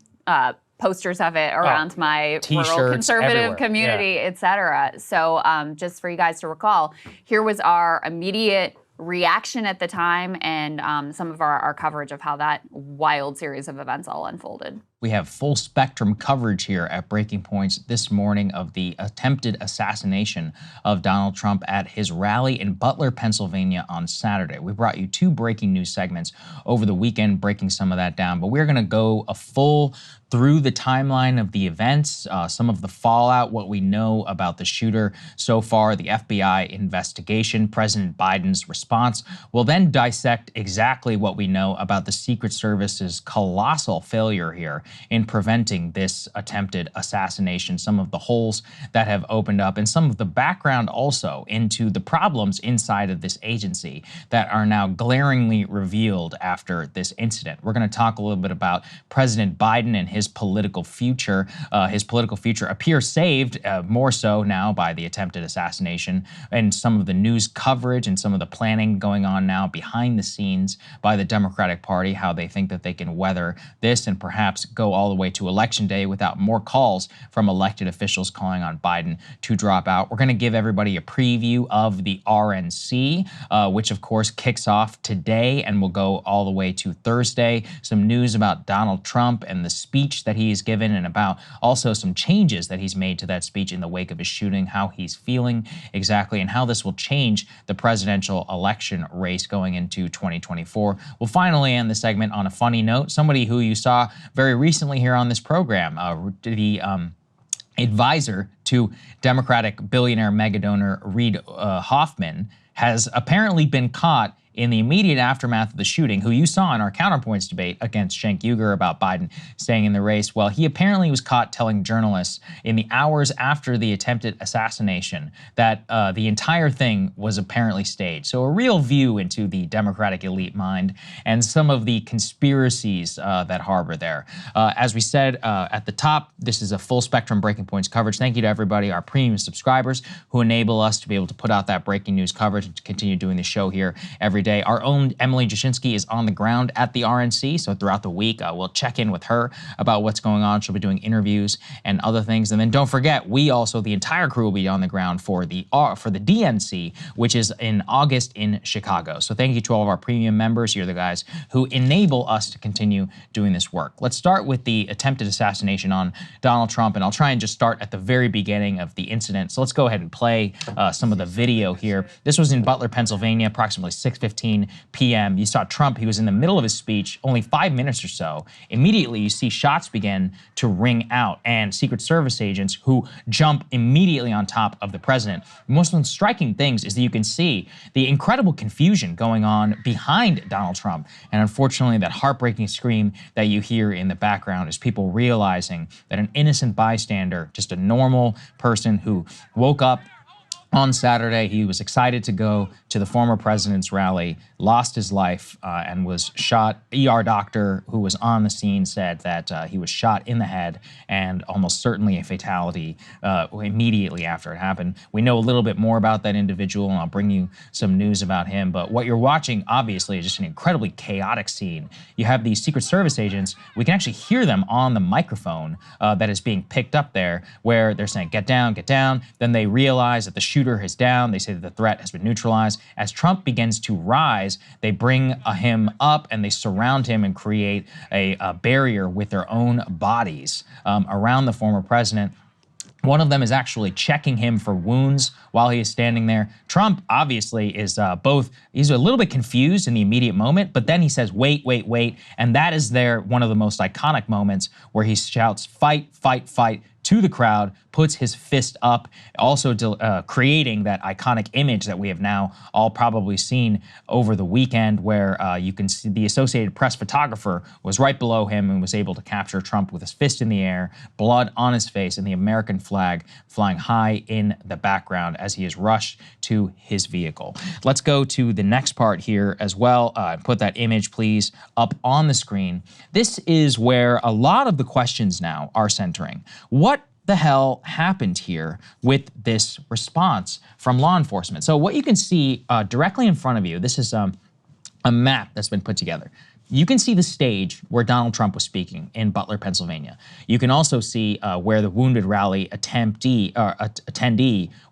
Speaker 2: posters of it around my rural conservative community, et cetera. So just for you guys to recall, here was our immediate reaction at the time and some of our coverage of how that wild series of events all unfolded.
Speaker 3: We have full spectrum coverage here at Breaking Points this morning of the attempted assassination of Donald Trump at his rally in Butler, Pennsylvania on Saturday. We brought you 2 breaking news segments over the weekend, breaking some of that down, but we're going to go a full through the timeline of the events, some of the fallout, what we know about the shooter so far, the FBI investigation, President Biden's response. We'll then dissect exactly what we know about the Secret Service's colossal failure here in preventing this attempted assassination, some of the holes that have opened up, and some of the background also into the problems inside of this agency that are now glaringly revealed after this incident. We're going to talk a little bit about President Biden and his political future. His political future appears saved more so now by the attempted assassination, and some of the news coverage and some of the planning going on now behind the scenes by the Democratic Party, how they think that they can weather this and perhaps go all the way to Election Day without more calls from elected officials calling on Biden to drop out. We're going to give everybody a preview of the RNC, which of course kicks off today and will go all the way to Thursday. Some news about Donald Trump and the speech that he's given, and about also some changes that he's made to that speech in the wake of his shooting, how he's feeling exactly, and how this will change the presidential election race going into 2024. We'll finally end the segment on a funny note. Somebody who you saw very recently here on this program, the advisor to Democratic billionaire megadonor Reid Hoffman, has apparently been caught in the immediate aftermath of the shooting, who you saw in our Counterpoints debate against Cenk Uygur about Biden staying in the race. Well, he apparently was caught telling journalists in the hours after the attempted assassination that the entire thing was apparently staged. So a real view into the Democratic elite mind and some of the conspiracies that harbor there. As we said at the top, this is a full spectrum Breaking Points coverage. Thank you to everybody, our premium subscribers, who enable us to be able to put out that breaking news coverage and to continue doing the show here every day. Our own Emily Jashinsky is on the ground at the RNC, so throughout the week we'll check in with her about what's going on. She'll be doing interviews and other things. And then don't forget, we also, the entire crew, will be on the ground for the DNC, which is in August in Chicago. So thank you to all of our premium members. You're the guys who enable us to continue doing this work. Let's start with the attempted assassination on Donald Trump, and I'll try and just start at the very beginning of the incident. So let's go ahead and play some of the video here. This was in Butler, Pennsylvania, approximately 6:15
Speaker 1: 12:15 p.m. You saw Trump, he was in the middle of his speech, only 5 minutes or so. Immediately, you see shots begin to ring out and Secret Service agents who jump immediately on top of the president. The most striking things is that you can see the incredible confusion going on behind Donald Trump. And unfortunately, that heartbreaking scream that you hear in the background is people realizing that an innocent bystander, just a normal person who woke up on Saturday, he was excited to go to the former president's rally, lost his life, and was shot. ER doctor who was on the scene said that he was shot in the head and almost certainly a fatality immediately after it happened. We know a little bit more about that individual, and I'll bring you some news about him. But what you're watching, obviously, is just an incredibly chaotic scene. You have these Secret Service agents. We can actually hear them on the microphone that is being picked up there, where they're saying, get down, get down. Then they realize that the shooter is down. They say that the threat has been neutralized. As Trump begins to rise, they bring him up and they surround him and create a barrier with their own bodies around the former president. One of them is actually checking him for wounds while he is standing there. Trump obviously is he's a little bit confused in the immediate moment, but then he says, wait, wait, wait. And that is one of the most iconic moments where he shouts, fight, fight, fight, to the crowd, puts his fist up, also creating that iconic image that we have now all probably seen over the weekend, where you can see the Associated Press photographer was right below him and was able to capture Trump with his fist in the air, blood on his face, and the American flag flying high in the background as he is rushed to his vehicle. Let's go to the next part here as well. Put that image, please, up on the screen. This is where a lot of the questions now are centering. What the hell happened here with this response from law enforcement? So what you can see directly in front of you, this is a map that's been put together. You can see the stage where Donald Trump was speaking in Butler, Pennsylvania. You can also see where the wounded rally attendee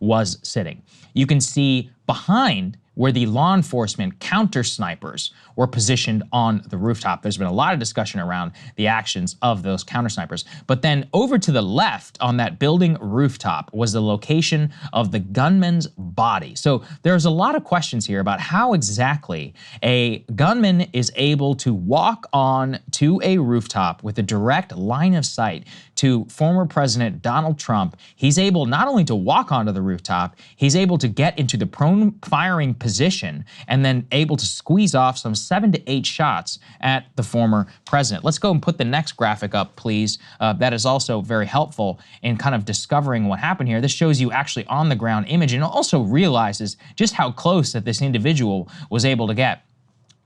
Speaker 1: was sitting. You can see behind where the law enforcement counter snipers were positioned on the rooftop. There's been a lot of discussion around the actions of those counter snipers. But then over to the left on that building rooftop was the location of the gunman's body. So there's a lot of questions here about how exactly a gunman is able to walk on to a rooftop with a direct line of sight to former President Donald Trump. He's able not only to walk onto the rooftop, he's able to get into the prone firing position and then able to squeeze off some 7 to 8 shots at the former president. Let's go and put the next graphic up, please. That is also very helpful in kind of discovering what happened here. This shows you actually on the ground image and also realizes just how close that this individual was able to get.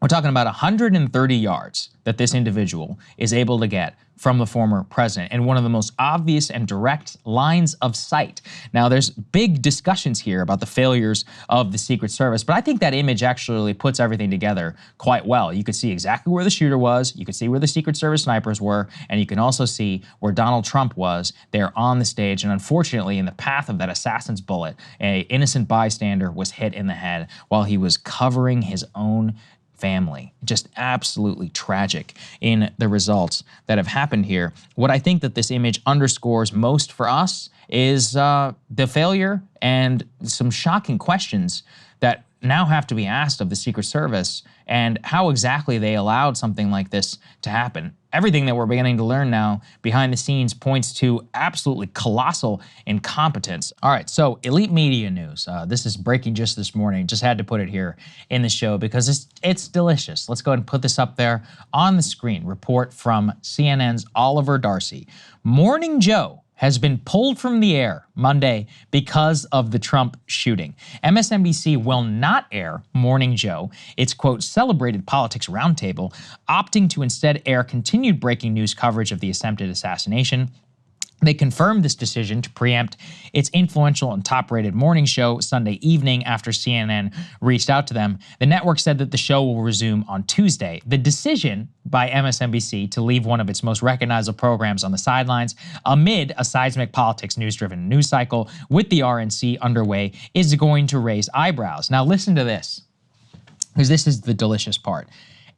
Speaker 1: We're talking about 130 yards that this individual is able to get from the former president, and one of the most obvious and direct lines of sight. Now, there's big discussions here about the failures of the Secret Service, but I think that image actually puts everything together quite well. You could see exactly where the shooter was, you could see where the Secret Service snipers were, and you can also see where Donald Trump was there on the stage. And unfortunately, in the path of that assassin's bullet, an innocent bystander was hit in the head while he was covering his own family. Just absolutely tragic in the results that have happened here. What I think that this image underscores most for us is the failure and some shocking questions that now have to be asked of the Secret Service and how exactly they allowed something like this to happen. Everything that we're beginning to learn now behind the scenes points to absolutely colossal incompetence. All right, so elite media news. This is breaking just this morning. Just had to put it here in the show because it's delicious. Let's go ahead and put this up there on the screen. Report from CNN's Oliver Darcy. Morning Joe has been pulled from the air Monday because of the Trump shooting. MSNBC will not air Morning Joe, its, quote, celebrated politics roundtable, opting to instead air continued breaking news coverage of the attempted assassination. They confirmed this decision to preempt its influential and top-rated morning show Sunday evening after CNN reached out to them. The network said that the show will resume on Tuesday. The decision by MSNBC to leave one of its most recognizable programs on the sidelines amid a seismic politics news-driven news cycle with the RNC underway is going to raise eyebrows. Now listen to this, because this is the delicious part.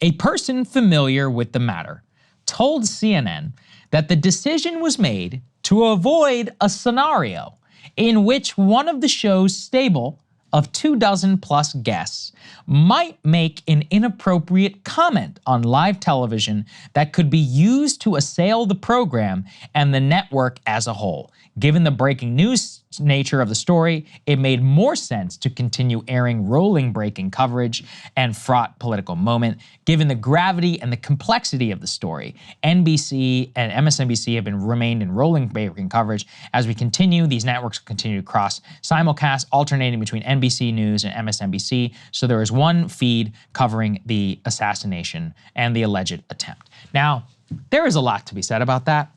Speaker 1: A person familiar with the matter told CNN that the decision was made to avoid a scenario in which one of the show's stable of 24 guests might make an inappropriate comment on live television that could be used to assail the program and the network as a whole. Given the breaking news nature of the story, it made more sense to continue airing rolling breaking coverage and fraught political moment. Given the gravity and the complexity of the story, NBC and MSNBC have remained in rolling breaking coverage. As we continue, these networks will continue to cross simulcast, alternating between NBC News and MSNBC, so there is one feed covering the assassination and the alleged attempt. Now, there is a lot to be said about that.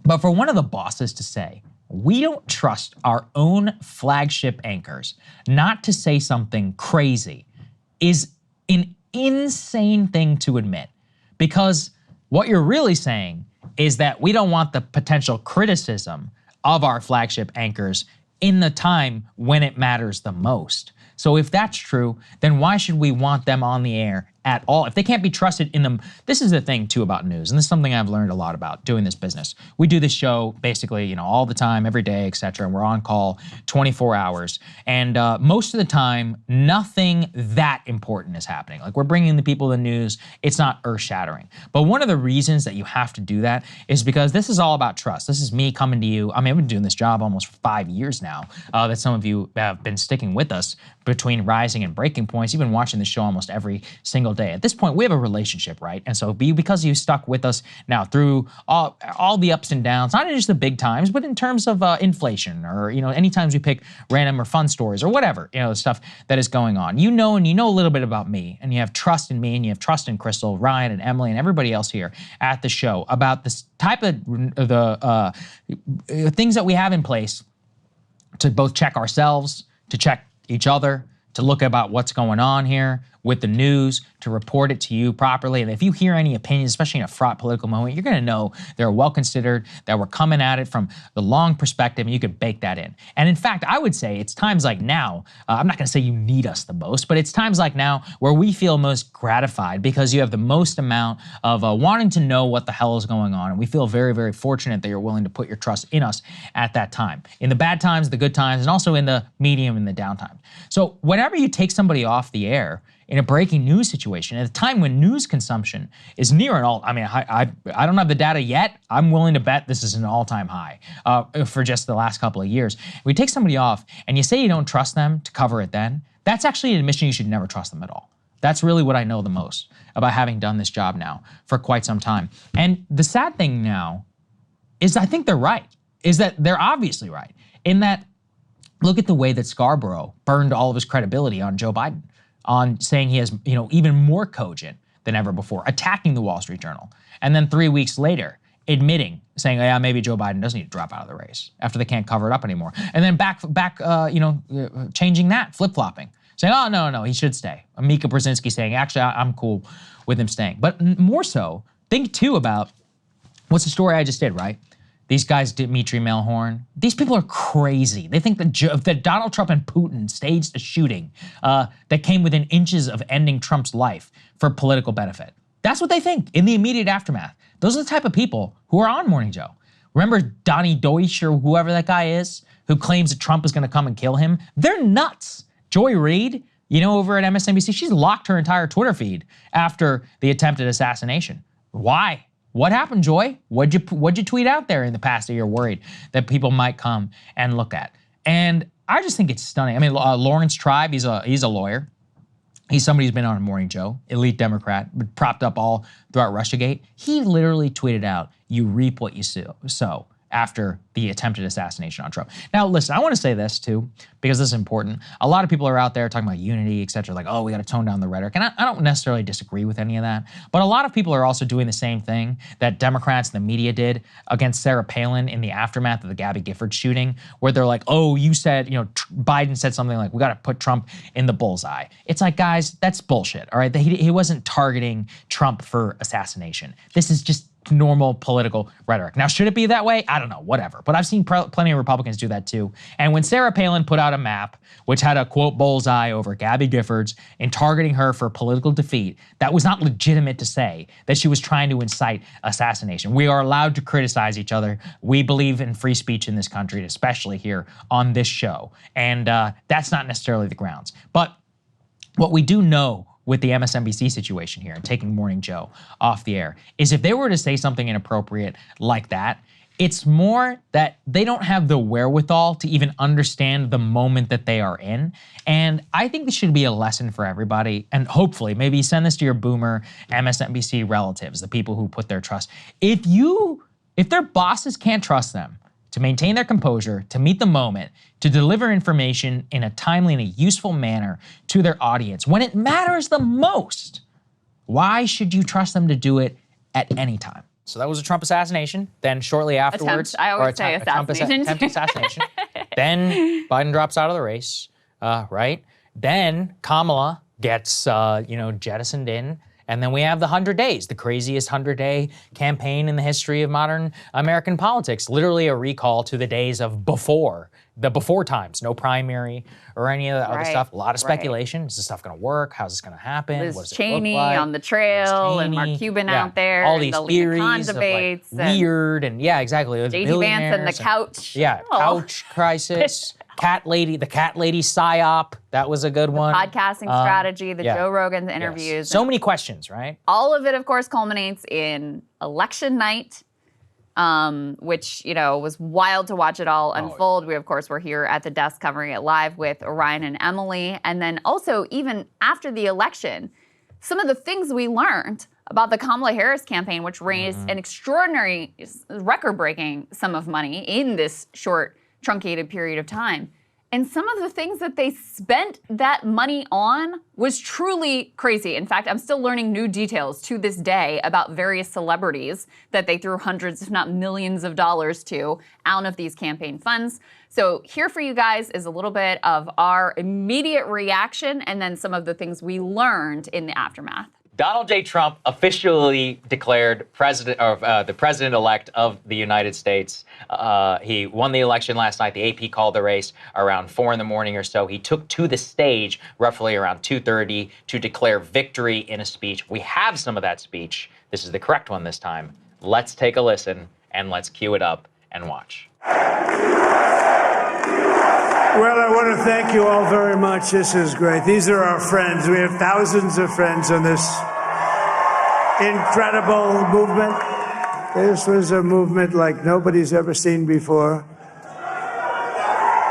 Speaker 1: But for one of the bosses to say, we don't trust our own flagship anchors not to say something crazy is an insane thing to admit. Because what you're really saying is that we don't want the potential criticism of our flagship anchors in the time when it matters the most. So if that's true, then why should we want them on the air at all? If they can't be trusted in them, this is the thing too about news, and this is something I've learned a lot about doing this business. We do this show basically, all the time, every day, etc., and we're on call 24 hours. And most of the time, nothing that important is happening. Like, we're bringing the people the news, it's not earth-shattering. But one of the reasons that you have to do that is because this is all about trust. This is me coming to you. I mean, I've been doing this job almost 5 years now, that some of you have been sticking with us between rising and breaking points. You've been watching the show almost every single day. At this point, we have a relationship, right? And so because you stuck with us now through all the ups and downs, not just the big times, but in terms of inflation or, any times we pick random or fun stories or whatever, stuff that is going on. You know a little bit about me, and you have trust in me, and you have trust in Krystal, Ryan, and Emily, and everybody else here at the show about this type of the things that we have in place to both check ourselves, to check each other, to look about what's going on here with the news, to report it to you properly. And if you hear any opinions, especially in a fraught political moment, you're gonna know they're well considered, that we're coming at it from the long perspective, and you could bake that in. And in fact, I would say it's times like now, I'm not gonna say you need us the most, but it's times like now where we feel most gratified because you have the most amount of wanting to know what the hell is going on. And we feel very, very fortunate that you're willing to put your trust in us at that time. In the bad times, the good times, and also in the medium and the downtime. So whenever you take somebody off the air, in a breaking news situation, at a time when news consumption is near an all, I mean, I don't have the data yet. I'm willing to bet this is an all-time high for just the last couple of years. If we take somebody off and you say you don't trust them to cover it then, that's actually an admission you should never trust them at all. That's really what I know the most about having done this job now for quite some time. And the sad thing now is I think they're right, is that they're obviously right, in that look at the way that Scarborough burned all of his credibility on Joe Biden, on saying he has, even more cogent than ever before, attacking the Wall Street Journal. And then 3 weeks later, admitting, saying, yeah, maybe Joe Biden does need to drop out of the race after they can't cover it up anymore. And then changing that, flip-flopping, saying, oh, no, he should stay. Mika Brzezinski saying, actually, I'm cool with him staying. But more so, think too about what's the story I just did, right? These guys, Dmitry Melhorn, these people are crazy. They think that Donald Trump and Putin staged a shooting that came within inches of ending Trump's life for political benefit. That's what they think in the immediate aftermath. Those are the type of people who are on Morning Joe. Remember Donnie Deutsch or whoever that guy is who claims that Trump is gonna come and kill him? They're nuts. Joy Reid, over at MSNBC, she's locked her entire Twitter feed after the attempted assassination. Why? What happened, Joy? What'd you tweet out there in the past that you're worried that people might come and look at? And I just think it's stunning. I mean, Lawrence Tribe, he's a lawyer. He's somebody who's been on Morning Joe, elite Democrat, propped up all throughout Russiagate. He literally tweeted out, "You reap what you sow," after the attempted assassination on Trump. Now, listen, I want to say this too, because this is important. A lot of people are out there talking about unity, et cetera, like, oh, we got to tone down the rhetoric. And I don't necessarily disagree with any of that. But a lot of people are also doing the same thing that Democrats and the media did against Sarah Palin in the aftermath of the Gabby Gifford shooting, where they're like, oh, you said, Biden said something like, we got to put Trump in the bullseye. It's like, guys, that's bullshit, all right? He wasn't targeting Trump for assassination. This is just normal political rhetoric. Now, should it be that way? I don't know, whatever. But I've seen plenty of Republicans do that too. And when Sarah Palin put out a map, which had a, quote, bullseye over Gabby Giffords and targeting her for political defeat, that was not legitimate to say that she was trying to incite assassination. We are allowed to criticize each other. We believe in free speech in this country, especially here on this show. And that's not necessarily the grounds. But what we do know with the MSNBC situation here and taking Morning Joe off the air is if they were to say something inappropriate like that, it's more that they don't have the wherewithal to even understand the moment that they are in. And I think this should be a lesson for everybody. And hopefully, maybe send this to your boomer MSNBC relatives, the people who put their trust. If their bosses can't trust them to maintain their composure, to meet the moment, to deliver information in a timely and a useful manner to their audience when it matters the most, why should you trust them to do it at any time? So that was a Trump assassination. Then shortly afterwards,
Speaker 8: I always say assassination.
Speaker 1: Attempt assassination. Then Biden drops out of the race, right? Then Kamala gets, jettisoned in. And then we have the 100 days, the craziest 100-day campaign in the history of modern American politics. Literally a recall to the days of the before times. No primary or any of the other stuff. A lot of speculation. Is this stuff going to work? How's this going to happen?
Speaker 8: Liz
Speaker 1: what does
Speaker 8: Cheney
Speaker 1: it look like?
Speaker 8: on the trail and Mark Cuban out there.
Speaker 1: All these
Speaker 8: and the
Speaker 1: theories
Speaker 8: debates
Speaker 1: of weird and exactly.
Speaker 8: J.D. Vance and the couch.
Speaker 1: Couch crisis. The cat lady psyop. That was a good one.
Speaker 8: Podcasting strategy, the Joe Rogan's interviews.
Speaker 1: Yes. So many questions, right?
Speaker 8: All of it, of course, culminates in election night, which, was wild to watch it all unfold. We, of course, were here at the desk covering it live with Orion and Emily. And then also, even after the election, some of the things we learned about the Kamala Harris campaign, which raised an extraordinary, record-breaking sum of money in this short, truncated period of time. And some of the things that they spent that money on was truly crazy. In fact, I'm still learning new details to this day about various celebrities that they threw hundreds, if not millions of dollars to out of these campaign funds. So here for you guys is a little bit of our immediate reaction and then some of the things we learned in the aftermath.
Speaker 1: Donald J. Trump officially declared the president-elect of the United States. He won the election last night. The AP called the race around 4 in the morning or so. He took to the stage roughly around 2:30 to declare victory in a speech. We have some of that speech. This is the correct one this time. Let's take a listen and let's cue it up and watch.
Speaker 10: Well, I want to thank you all very much. This is great. These are our friends. We have thousands of friends in this incredible movement. This was a movement like nobody's ever seen before.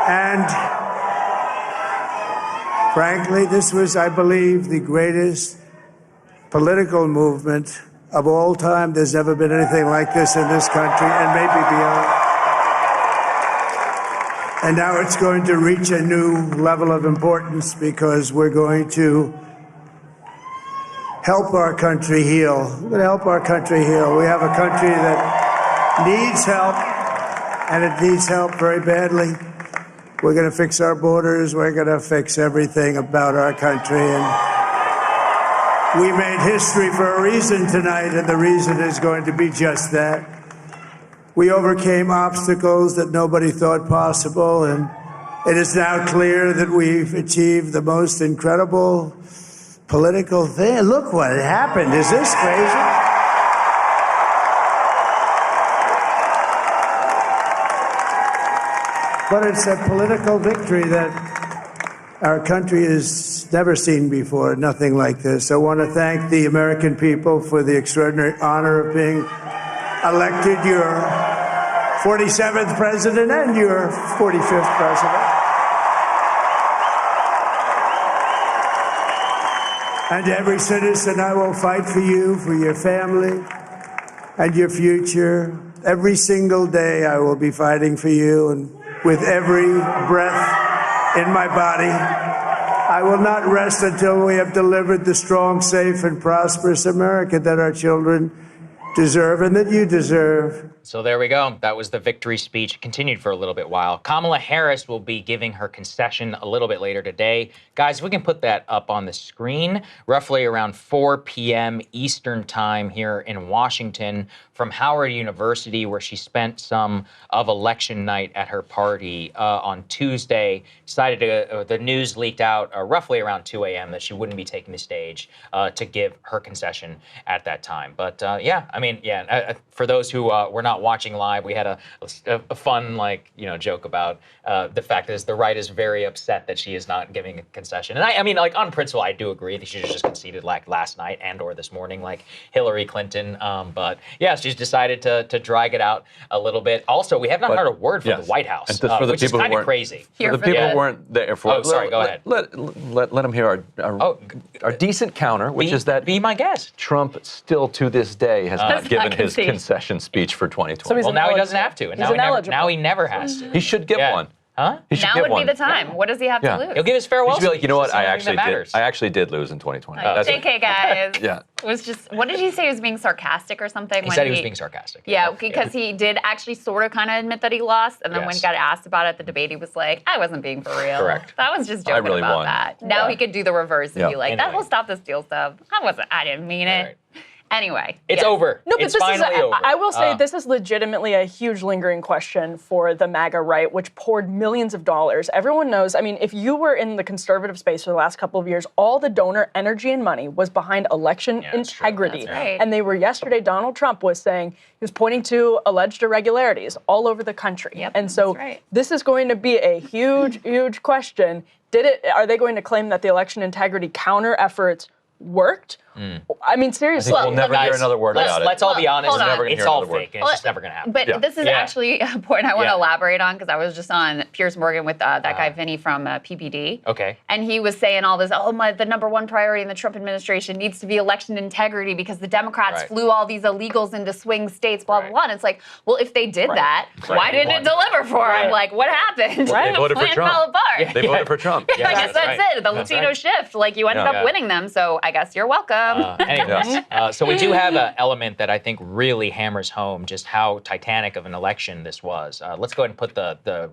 Speaker 10: And frankly, this was, I believe, the greatest political movement of all time. There's never been anything like this in this country and maybe beyond. And now it's going to reach a new level of importance because we're going to help our country heal. We're going to help our country heal. We have a country that needs help, and it needs help very badly. We're going to fix our borders. We're going to fix everything about our country. And we made history for a reason tonight, and the reason is going to be just that. We overcame obstacles that nobody thought possible, and it is now clear that we've achieved the most incredible political thing. Look what happened. Is this crazy? But it's a political victory that our country has never seen before, nothing like this. I want to thank the American people for the extraordinary honor of being elected your 47th president and your 45th president. And every citizen, I will fight for you, for your family, and your future. Every single day, I will be fighting for you, and with every breath in my body, I will not rest until we have delivered the strong, safe, and prosperous America that our children deserve and that you deserve.
Speaker 1: So there we go. That was the victory speech. It continued for a little bit while. Kamala Harris will be giving her concession a little bit later today. Guys, if we can put that up on the screen, roughly around 4 p.m. Eastern time here in Washington from Howard University, where she spent some of election night at her party on Tuesday. Decided to, the news leaked out roughly around 2 a.m. that she wouldn't be taking the stage to give her concession at that time. But for those who were not watching live, we had a fun joke about the fact that the right is very upset that she is not giving a concession. And I mean, on principle, I do agree that she just conceded last night and or this morning, like Hillary Clinton. But yeah, she's decided to drag it out a little bit. Also, we have not heard a word from the White House, which is kind of crazy.
Speaker 11: For the people who weren't there for it.
Speaker 1: Oh, sorry, go ahead.
Speaker 11: Let them hear our decent counter, which is that
Speaker 1: be my guest.
Speaker 11: Trump still to this day has not given his concession speech for 2020.
Speaker 1: So now he doesn't have to, and now he never has to.
Speaker 11: He should give one.
Speaker 8: Huh? Now would be the time. What does he have to lose?
Speaker 1: He'll give his farewell
Speaker 11: speech. He should be like, you know what? I
Speaker 1: actually
Speaker 11: did lose in 2020.
Speaker 8: JK, guys.
Speaker 11: Yeah.
Speaker 8: Was just, what did he say? He was being sarcastic or something?
Speaker 1: He said he was being sarcastic.
Speaker 8: Yeah, because he did actually sort of kind of admit that he lost. And then when he got asked about it at the debate, he was like, I wasn't being for real.
Speaker 1: Correct.
Speaker 8: I was just joking about that. Now he could do the reverse and be like, that whole stop this deal stuff. I didn't mean it. Right. Anyway,
Speaker 1: it's over.
Speaker 5: No, but
Speaker 1: it's finally over.
Speaker 5: I will say this is legitimately a huge lingering question for the MAGA right, which poured millions of dollars. Everyone knows, I mean, if you were in the conservative space for the last couple of years, all the donor energy and money was behind election integrity.
Speaker 8: That's right.
Speaker 5: And they were yesterday, Donald Trump was saying, he was pointing to alleged irregularities all over the country.
Speaker 8: Yep,
Speaker 5: and so this is going to be a huge, huge question. Are they going to claim that the election integrity counter efforts worked? I mean, seriously.
Speaker 11: We'll never hear another word about it.
Speaker 1: Let's all be honest.
Speaker 8: It's
Speaker 1: all fake. And it's just never going to happen.
Speaker 8: But this is actually a point I want to elaborate on because I was just on Piers Morgan with that guy Vinny from PPD.
Speaker 1: Okay.
Speaker 8: And he was saying all this, the number one priority in the Trump administration needs to be election integrity because the Democrats flew all these illegals into swing states, blah, blah, blah. And it's like, well, if they did that, why didn't it deliver for them? Like, what happened?
Speaker 11: They voted for Trump.
Speaker 8: Fell apart.
Speaker 11: They voted for Trump.
Speaker 8: I guess that's it. The Latino shift. Like, you ended up winning them, so I guess you're welcome.
Speaker 1: Anyway. So we do have an element that I think really hammers home just how titanic of an election this was. Let's go ahead and put the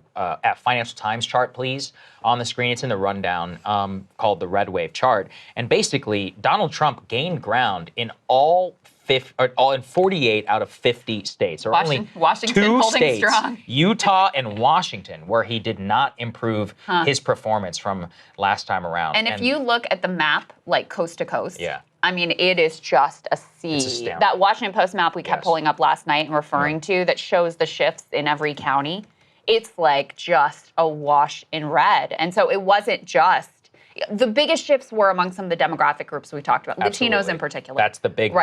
Speaker 1: Financial Times chart, please, on the screen. It's in the rundown called the Red Wave chart. And basically, Donald Trump gained ground in all in 48 out of 50 states. Or
Speaker 8: Washington
Speaker 1: two
Speaker 8: holding
Speaker 1: states,
Speaker 8: strong.
Speaker 1: Utah and Washington, where he did not improve his performance from last time around.
Speaker 8: And if you look at the map, like coast to coast,
Speaker 1: yeah.
Speaker 8: I mean, it is just a sea.
Speaker 1: It's astounding.
Speaker 8: That Washington Post map we kept pulling up last night and referring to that shows the shifts in every county, it's like just a wash in red. And so it wasn't just, the biggest shifts were among some of the demographic groups we talked about,
Speaker 1: Absolutely.
Speaker 8: Latinos in particular.
Speaker 1: That's the big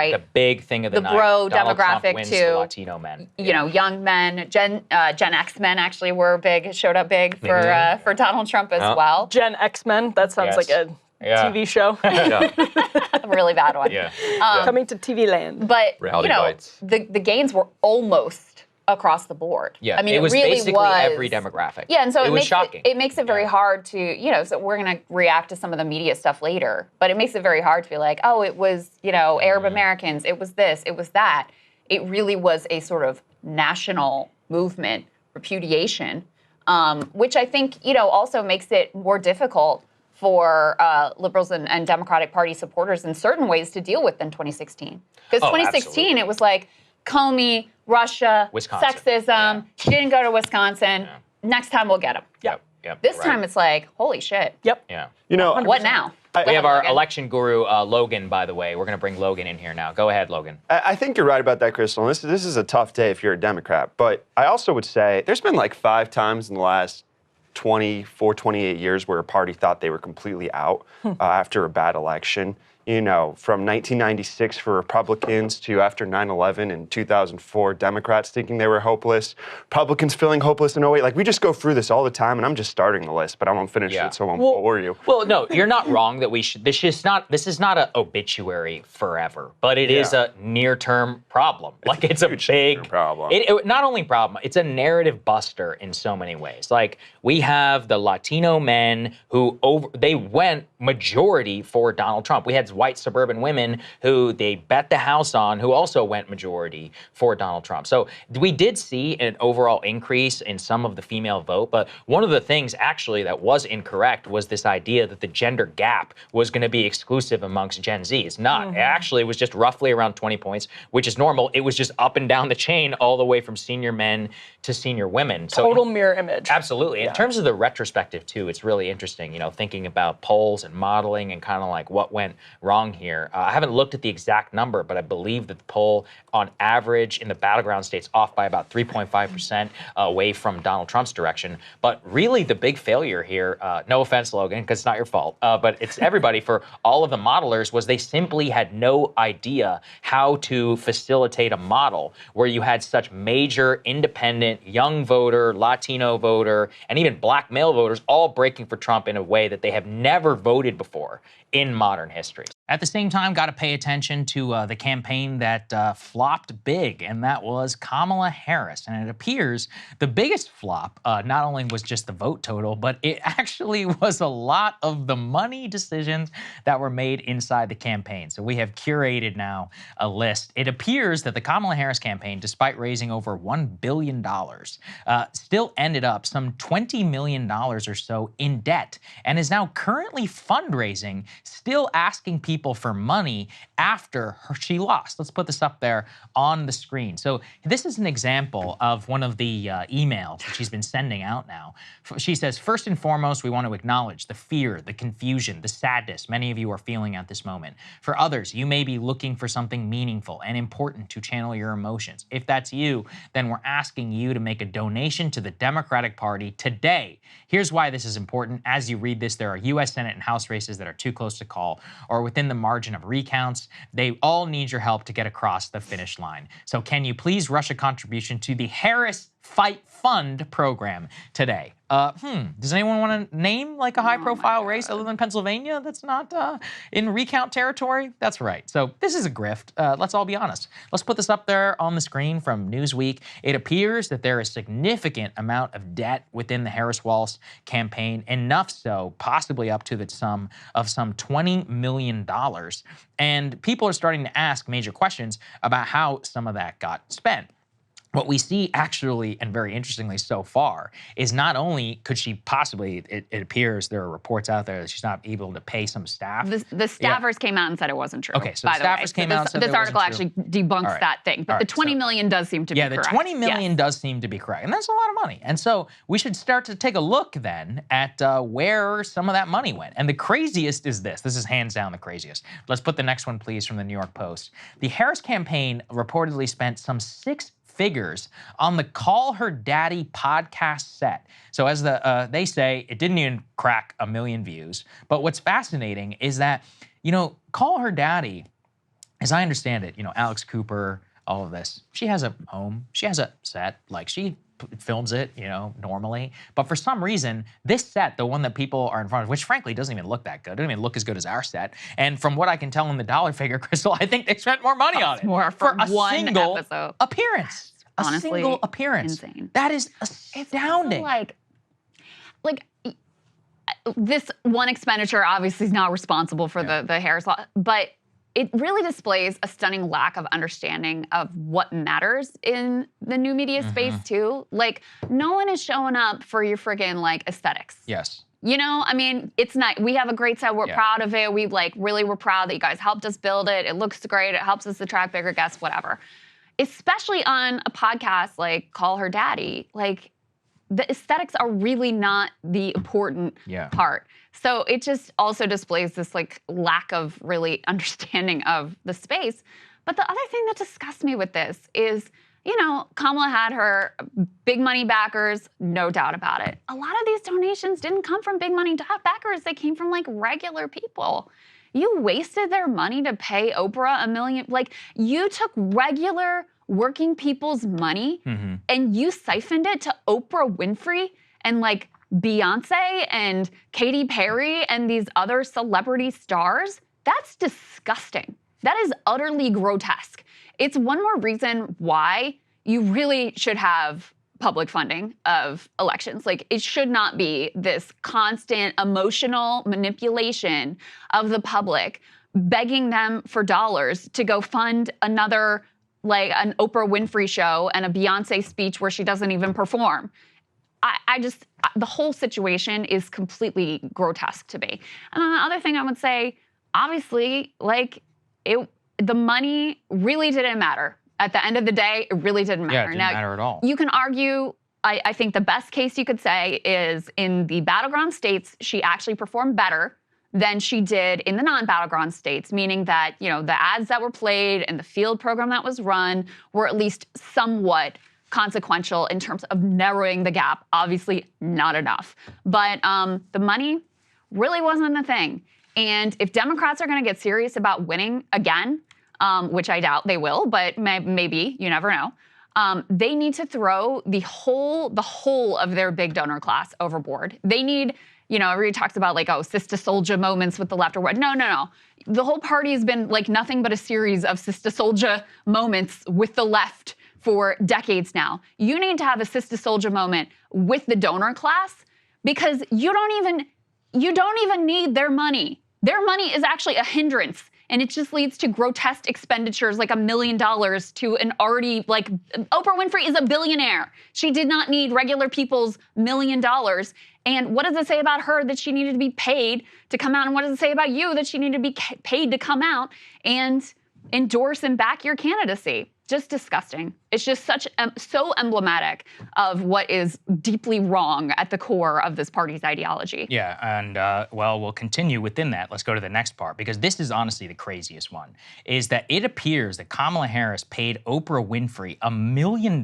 Speaker 1: thing of the night.
Speaker 8: The bro
Speaker 1: Donald
Speaker 8: demographic
Speaker 1: Trump wins
Speaker 8: too.
Speaker 1: The Latino men.
Speaker 8: You know, young men, Gen X men actually were big, showed up big for Donald Trump as well.
Speaker 5: Gen X men, that sounds like a TV show.
Speaker 8: A really bad one.
Speaker 1: Yeah.
Speaker 5: Coming to TV land.
Speaker 8: But
Speaker 11: Reality
Speaker 8: you know,
Speaker 11: bites.
Speaker 8: the gains were almost across the board.
Speaker 1: Yeah,
Speaker 8: I mean,
Speaker 1: it was
Speaker 8: really
Speaker 1: basically every demographic.
Speaker 8: Yeah, and so
Speaker 1: it was shocking.
Speaker 8: It makes it very hard to, so we're going to react to some of the media stuff later, but it makes it very hard to be like, oh, it was, Arab Americans, it was this, it was that. It really was a sort of national movement, repudiation, which I think, also makes it more difficult for liberals and Democratic Party supporters in certain ways to deal with than 2016. Because 2016,
Speaker 1: absolutely.
Speaker 8: it was like, Comey, Russia,
Speaker 1: Wisconsin.
Speaker 8: sexism, she didn't go to Wisconsin, next time we'll get him.
Speaker 1: Yep.
Speaker 8: This time it's like, holy shit.
Speaker 5: Yep.
Speaker 1: Yeah.
Speaker 8: What now?
Speaker 1: We have our election guru, Logan, by the way. We're going to bring Logan in here now. Go ahead, Logan.
Speaker 12: I think you're right about that, Krystal. This is a tough day if you're a Democrat. But I also would say there's been like 5 times in the last 28 years where a party thought they were completely out after a bad election. From 1996 for Republicans to after 9/11 in 2004, Democrats thinking they were hopeless, Republicans feeling hopeless in 08. Like, we just go through this all the time, and I'm just starting the list, but I won't finish it, so I won't bore you.
Speaker 1: Well, no, you're not wrong that we should. This is not an obituary forever, but it is a near-term problem. Like, it's a big
Speaker 12: problem.
Speaker 1: Not only problem, it's a narrative buster in so many ways. Like, we have the Latino men who they went majority for Donald Trump. We had
Speaker 3: besides white suburban women who they bet the house on, who also went majority for Donald Trump. So we did see an overall increase in some of the female vote, but one of the things actually that was incorrect was this idea that the gender gap was going to be exclusive amongst Gen Z. It's not. It actually was just roughly around 20 points, which is normal. It was just up and down the chain all the way from senior men to senior women.
Speaker 5: Total mirror image.
Speaker 3: Absolutely. In terms of the retrospective too, it's really interesting, thinking about polls and modeling and kind of like what went wrong here. I haven't looked at the exact number, but I believe that the poll on average in the battleground states off by about 3.5% away from Donald Trump's direction. But really the big failure here, no offense, Logan, because it's not your fault, but it's everybody for all of the modelers was they simply had no idea how to facilitate a model where you had such major independent young voter, Latino voter, and even black male voters all breaking for Trump in a way that they have never voted before in modern history. At the same time, got to pay attention to the campaign that flopped big, and that was Kamala Harris. And it appears the biggest flop not only was just the vote total, but it actually was a lot of the money decisions that were made inside the campaign. So we have curated now a list. It appears that the Kamala Harris campaign, despite raising over $1 billion, still ended up some $20 million or so in debt, and is now currently fundraising, still asking people for money after she lost. Let's put this up there on the screen. So this is an example of one of the emails that she's been sending out now. She says, first and foremost, we want to acknowledge the fear, the confusion, the sadness many of you are feeling at this moment. For others, you may be looking for something meaningful and important to channel your emotions. If that's you, then we're asking you to make a donation to the Democratic Party today. Here's why this is important. As you read this, there are U.S. Senate and House races that are too close to call or within the margin of recounts. They all need your help to get across the finish line. So can you please rush a contribution to the Harris Fight Fund program today? Does anyone want to name like a high-profile race other than Pennsylvania that's not in recount territory? That's right. So this is a grift. Let's all be honest. Let's put this up there on the screen from Newsweek. It appears that there is significant amount of debt within the Harris-Walz campaign, enough so, possibly up to the sum of some $20 million. And people are starting to ask major questions about how some of that got spent. What we see actually, and very interestingly so far, is not only could she possibly, it appears there are reports out there that she's not able to pay some staff.
Speaker 2: The staffers came out and said it wasn't true.
Speaker 3: Okay, so the staffers came out and said
Speaker 2: this article actually debunks that thing. But the $20 million does seem to be correct.
Speaker 3: Yeah, the $20 million does seem to be correct. And that's a lot of money. And so we should start to take a look then at where some of that money went. And the craziest is this. This is hands down the craziest. Let's put the next one, please, from the New York Post. The Harris campaign reportedly spent some $6 figures on the Call Her Daddy podcast set. So as they say, it didn't even crack 1 million views. But what's fascinating is that, Call Her Daddy, as I understand it, Alex Cooper, all of this, she has a home, she has a set, like she films it, normally. But for some reason, this set, the one that people are in front of, which frankly doesn't even look that good, doesn't even look as good as our set. And from what I can tell in the dollar figure, Krystal, I think they spent more money on it.
Speaker 2: More for
Speaker 3: a
Speaker 2: one
Speaker 3: single
Speaker 2: episode.
Speaker 3: Appearance.
Speaker 2: Honestly,
Speaker 3: a single appearance.
Speaker 2: Insane.
Speaker 3: That is astounding.
Speaker 2: It's like this one expenditure obviously is not responsible for the Harris law, but it really displays a stunning lack of understanding of what matters in the new media space too. Like, no one is showing up for your friggin' aesthetics.
Speaker 3: Yes.
Speaker 2: It's nice. We have a great set. We're proud of it. We're proud that you guys helped us build it. It looks great. It helps us attract bigger guests, whatever. Especially on a podcast like Call Her Daddy, the aesthetics are really not the important part. So it just also displays this lack of really understanding of the space. But the other thing that disgusts me with this is, Kamala had her big money backers, no doubt about it. A lot of these donations didn't come from big money backers. They came from regular people. You wasted their money to pay Oprah $1 million. You took regular working people's money and you siphoned it to Oprah Winfrey and Beyonce and Katy Perry and these other celebrity stars. That's disgusting. That is utterly grotesque. It's one more reason why you really should have public funding of elections. It should not be this constant emotional manipulation of the public begging them for dollars to go fund another, like an Oprah Winfrey show and a Beyonce speech where she doesn't even perform. The whole situation is completely grotesque to me. And then the other thing I would say, obviously, like the money really didn't matter. At the end of the day, it really didn't matter.
Speaker 1: Yeah, it didn't matter at all.
Speaker 2: You can argue, I think the best case you could say is in the battleground states, she actually performed better than she did in the non-battleground states, meaning that, you know, the ads that were played and the field program that was run were at least somewhat consequential in terms of narrowing the gap. Obviously, not enough. But the money really wasn't the thing. And if Democrats are going to get serious about winning again, which I doubt they will, but maybe, you never know, they need to throw the whole of their big donor class overboard. They need, you know, everybody talks about like, oh, Sister Soldier moments with the left or what. No. The whole party has been like nothing but a series of Sister Soldier moments with the left for decades now. You need to have a Sister Soldier moment with the donor class because you don't even need their money. Their money is actually a hindrance. And it just leads to grotesque expenditures like $1 million to an already, like, Oprah Winfrey is a billionaire. She did not need regular people's $1 million. And what does it say about her that she needed to be paid to come out? And what does it say about you that she needed to be paid to come out and endorse and back your candidacy? Just disgusting. It's just so emblematic of what is deeply wrong at the core of this party's ideology.
Speaker 1: Yeah, and well, we'll continue within that. Let's go to the next part, because this is honestly the craziest one, is that it appears that Kamala Harris paid Oprah Winfrey $1 million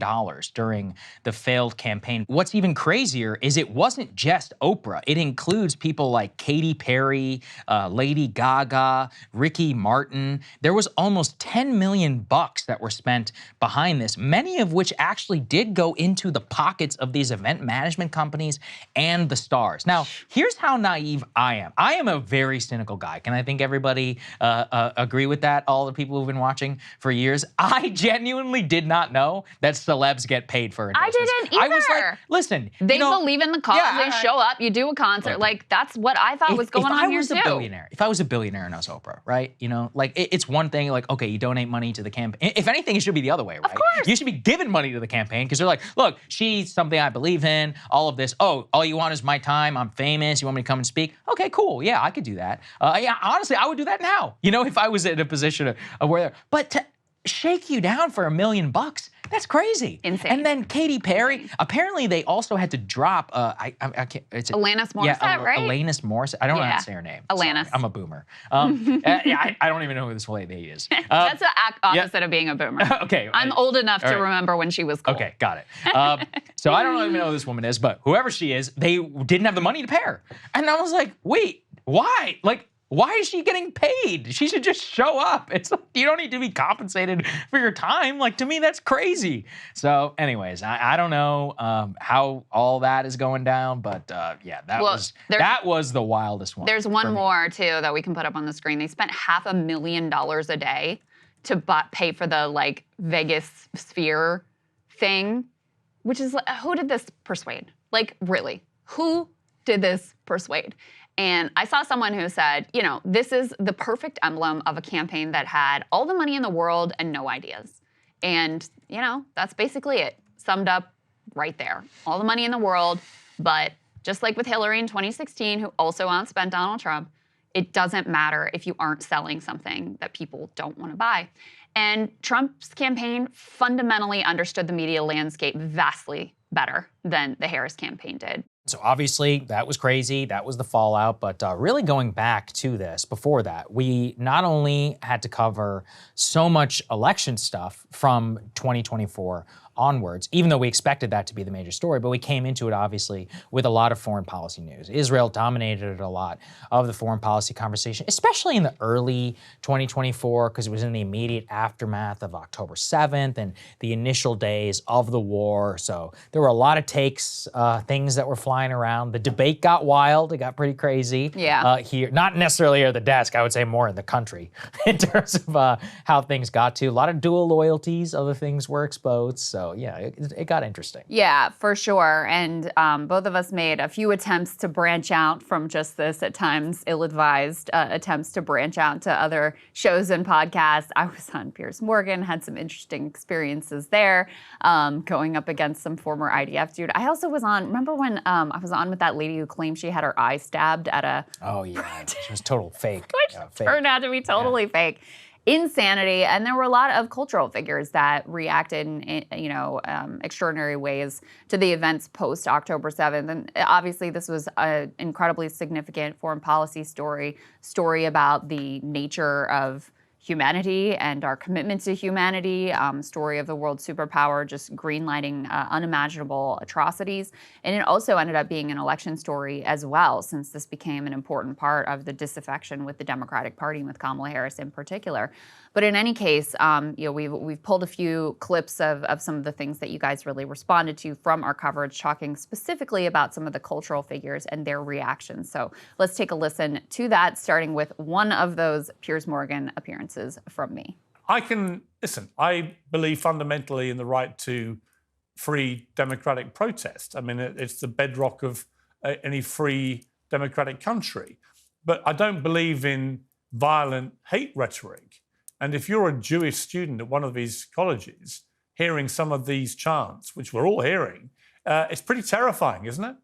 Speaker 1: during the failed campaign. What's even crazier is it wasn't just Oprah. It includes people like Katy Perry, Lady Gaga, Ricky Martin. There was almost $10 million that were spent behind this, many of which actually did go into the pockets of these event management companies and the stars. Now, here's how naive I am. I am a very cynical guy. Can I think everybody agree with that? All the people who've been watching for years. I genuinely did not know that celebs get paid for endorsements.
Speaker 2: I didn't either.
Speaker 1: I was like, listen,
Speaker 2: they believe in the cause. Yeah, they show up. You do a concert. Okay. Like that's what I thought was going on here too.
Speaker 1: If I was a billionaire and I was Oprah, right? You know, like it's one thing. Like, okay, you donate money to the campaign. If anything, it should be the other way, right?
Speaker 2: Of course.
Speaker 1: You should be giving money to the campaign because they're like, look, she's something I believe in, all of this. Oh, all you want is my time. I'm famous. You want me to come and speak? Okay, cool. Yeah, I could do that. Yeah, honestly, I would do that now. You know, if I was in a position of where, but to shake you down for $1 million, that's crazy.
Speaker 2: Insane.
Speaker 1: And then Katy Perry, apparently they also had to drop, I can't, it's
Speaker 2: Alanis Morissette, right?
Speaker 1: Alanis Morissette. I don't know how to say her name.
Speaker 2: Alanis.
Speaker 1: Sorry, I'm a boomer. I don't even know who this lady is.
Speaker 2: That's the opposite of being a boomer.
Speaker 1: Okay.
Speaker 2: I'm old enough to remember when she was cool.
Speaker 1: Okay, got it. So I don't even know who this woman is, but whoever she is, they didn't have the money to pay her. And I was like, wait, why? Like, why is she getting paid? She should just show up. It's like, you don't need to be compensated for your time. Like, to me, that's crazy. So anyways, I don't know how all that is going down, but yeah, that was the wildest one.
Speaker 2: There's one more too that we can put up on the screen. They spent $500,000 a day to pay for the like Vegas Sphere thing, which is like, who did this persuade? Like, really, who did this persuade? And I saw someone who said, you know, this is the perfect emblem of a campaign that had all the money in the world and no ideas. And, you know, that's basically it. Summed up right there. All the money in the world, but just like with Hillary in 2016, who also outspent Donald Trump, it doesn't matter if you aren't selling something that people don't want to buy. And Trump's campaign fundamentally understood the media landscape vastly better than the Harris campaign did.
Speaker 1: So obviously that was crazy, that was the fallout, but really going back to this, before that, we not only had to cover so much election stuff from 2024 onwards, even though we expected that to be the major story, but we came into it obviously with a lot of foreign policy news. Israel dominated a lot of the foreign policy conversation, especially in the early 2024, because it was in the immediate aftermath of October 7th and the initial days of the war. So there were a lot of takes, things that were flying around. The debate got wild, it got pretty crazy.
Speaker 2: Yeah.
Speaker 1: Here, not necessarily at the desk, I would say more in the country in terms of how things got to. A lot of dual loyalties, other things were exposed. So So yeah, it got interesting.
Speaker 8: Yeah, for sure. And both of us made a few attempts to branch out from just this, at times ill-advised attempts to branch out to other shows and podcasts. I was on Piers Morgan, had some interesting experiences there, going up against some former IDF dude. I also was on, remember when I was on with that lady who claimed she had her eye stabbed at a...
Speaker 1: Oh yeah, it was total fake.
Speaker 8: Which turned out to be totally fake. Insanity. And there were a lot of cultural figures that reacted in extraordinary ways to the events post October 7th. And obviously this was an incredibly significant foreign policy story about the nature of humanity and our commitment to humanity, story of the world superpower just greenlighting unimaginable atrocities. And it also ended up being an election story as well, since this became an important part of the disaffection with the Democratic Party and with Kamala Harris in particular. But in any case, we've pulled a few clips of some of the things that you guys really responded to from our coverage, talking specifically about some of the cultural figures and their reactions. So let's take a listen to that, starting with one of those Piers Morgan appearances from me.
Speaker 13: I believe fundamentally in the right to free democratic protest. I mean, it's the bedrock of any free democratic country. But I don't believe in violent hate rhetoric. And if you're a Jewish student at one of these colleges, hearing some of these chants, which we're all hearing, it's pretty terrifying, isn't it?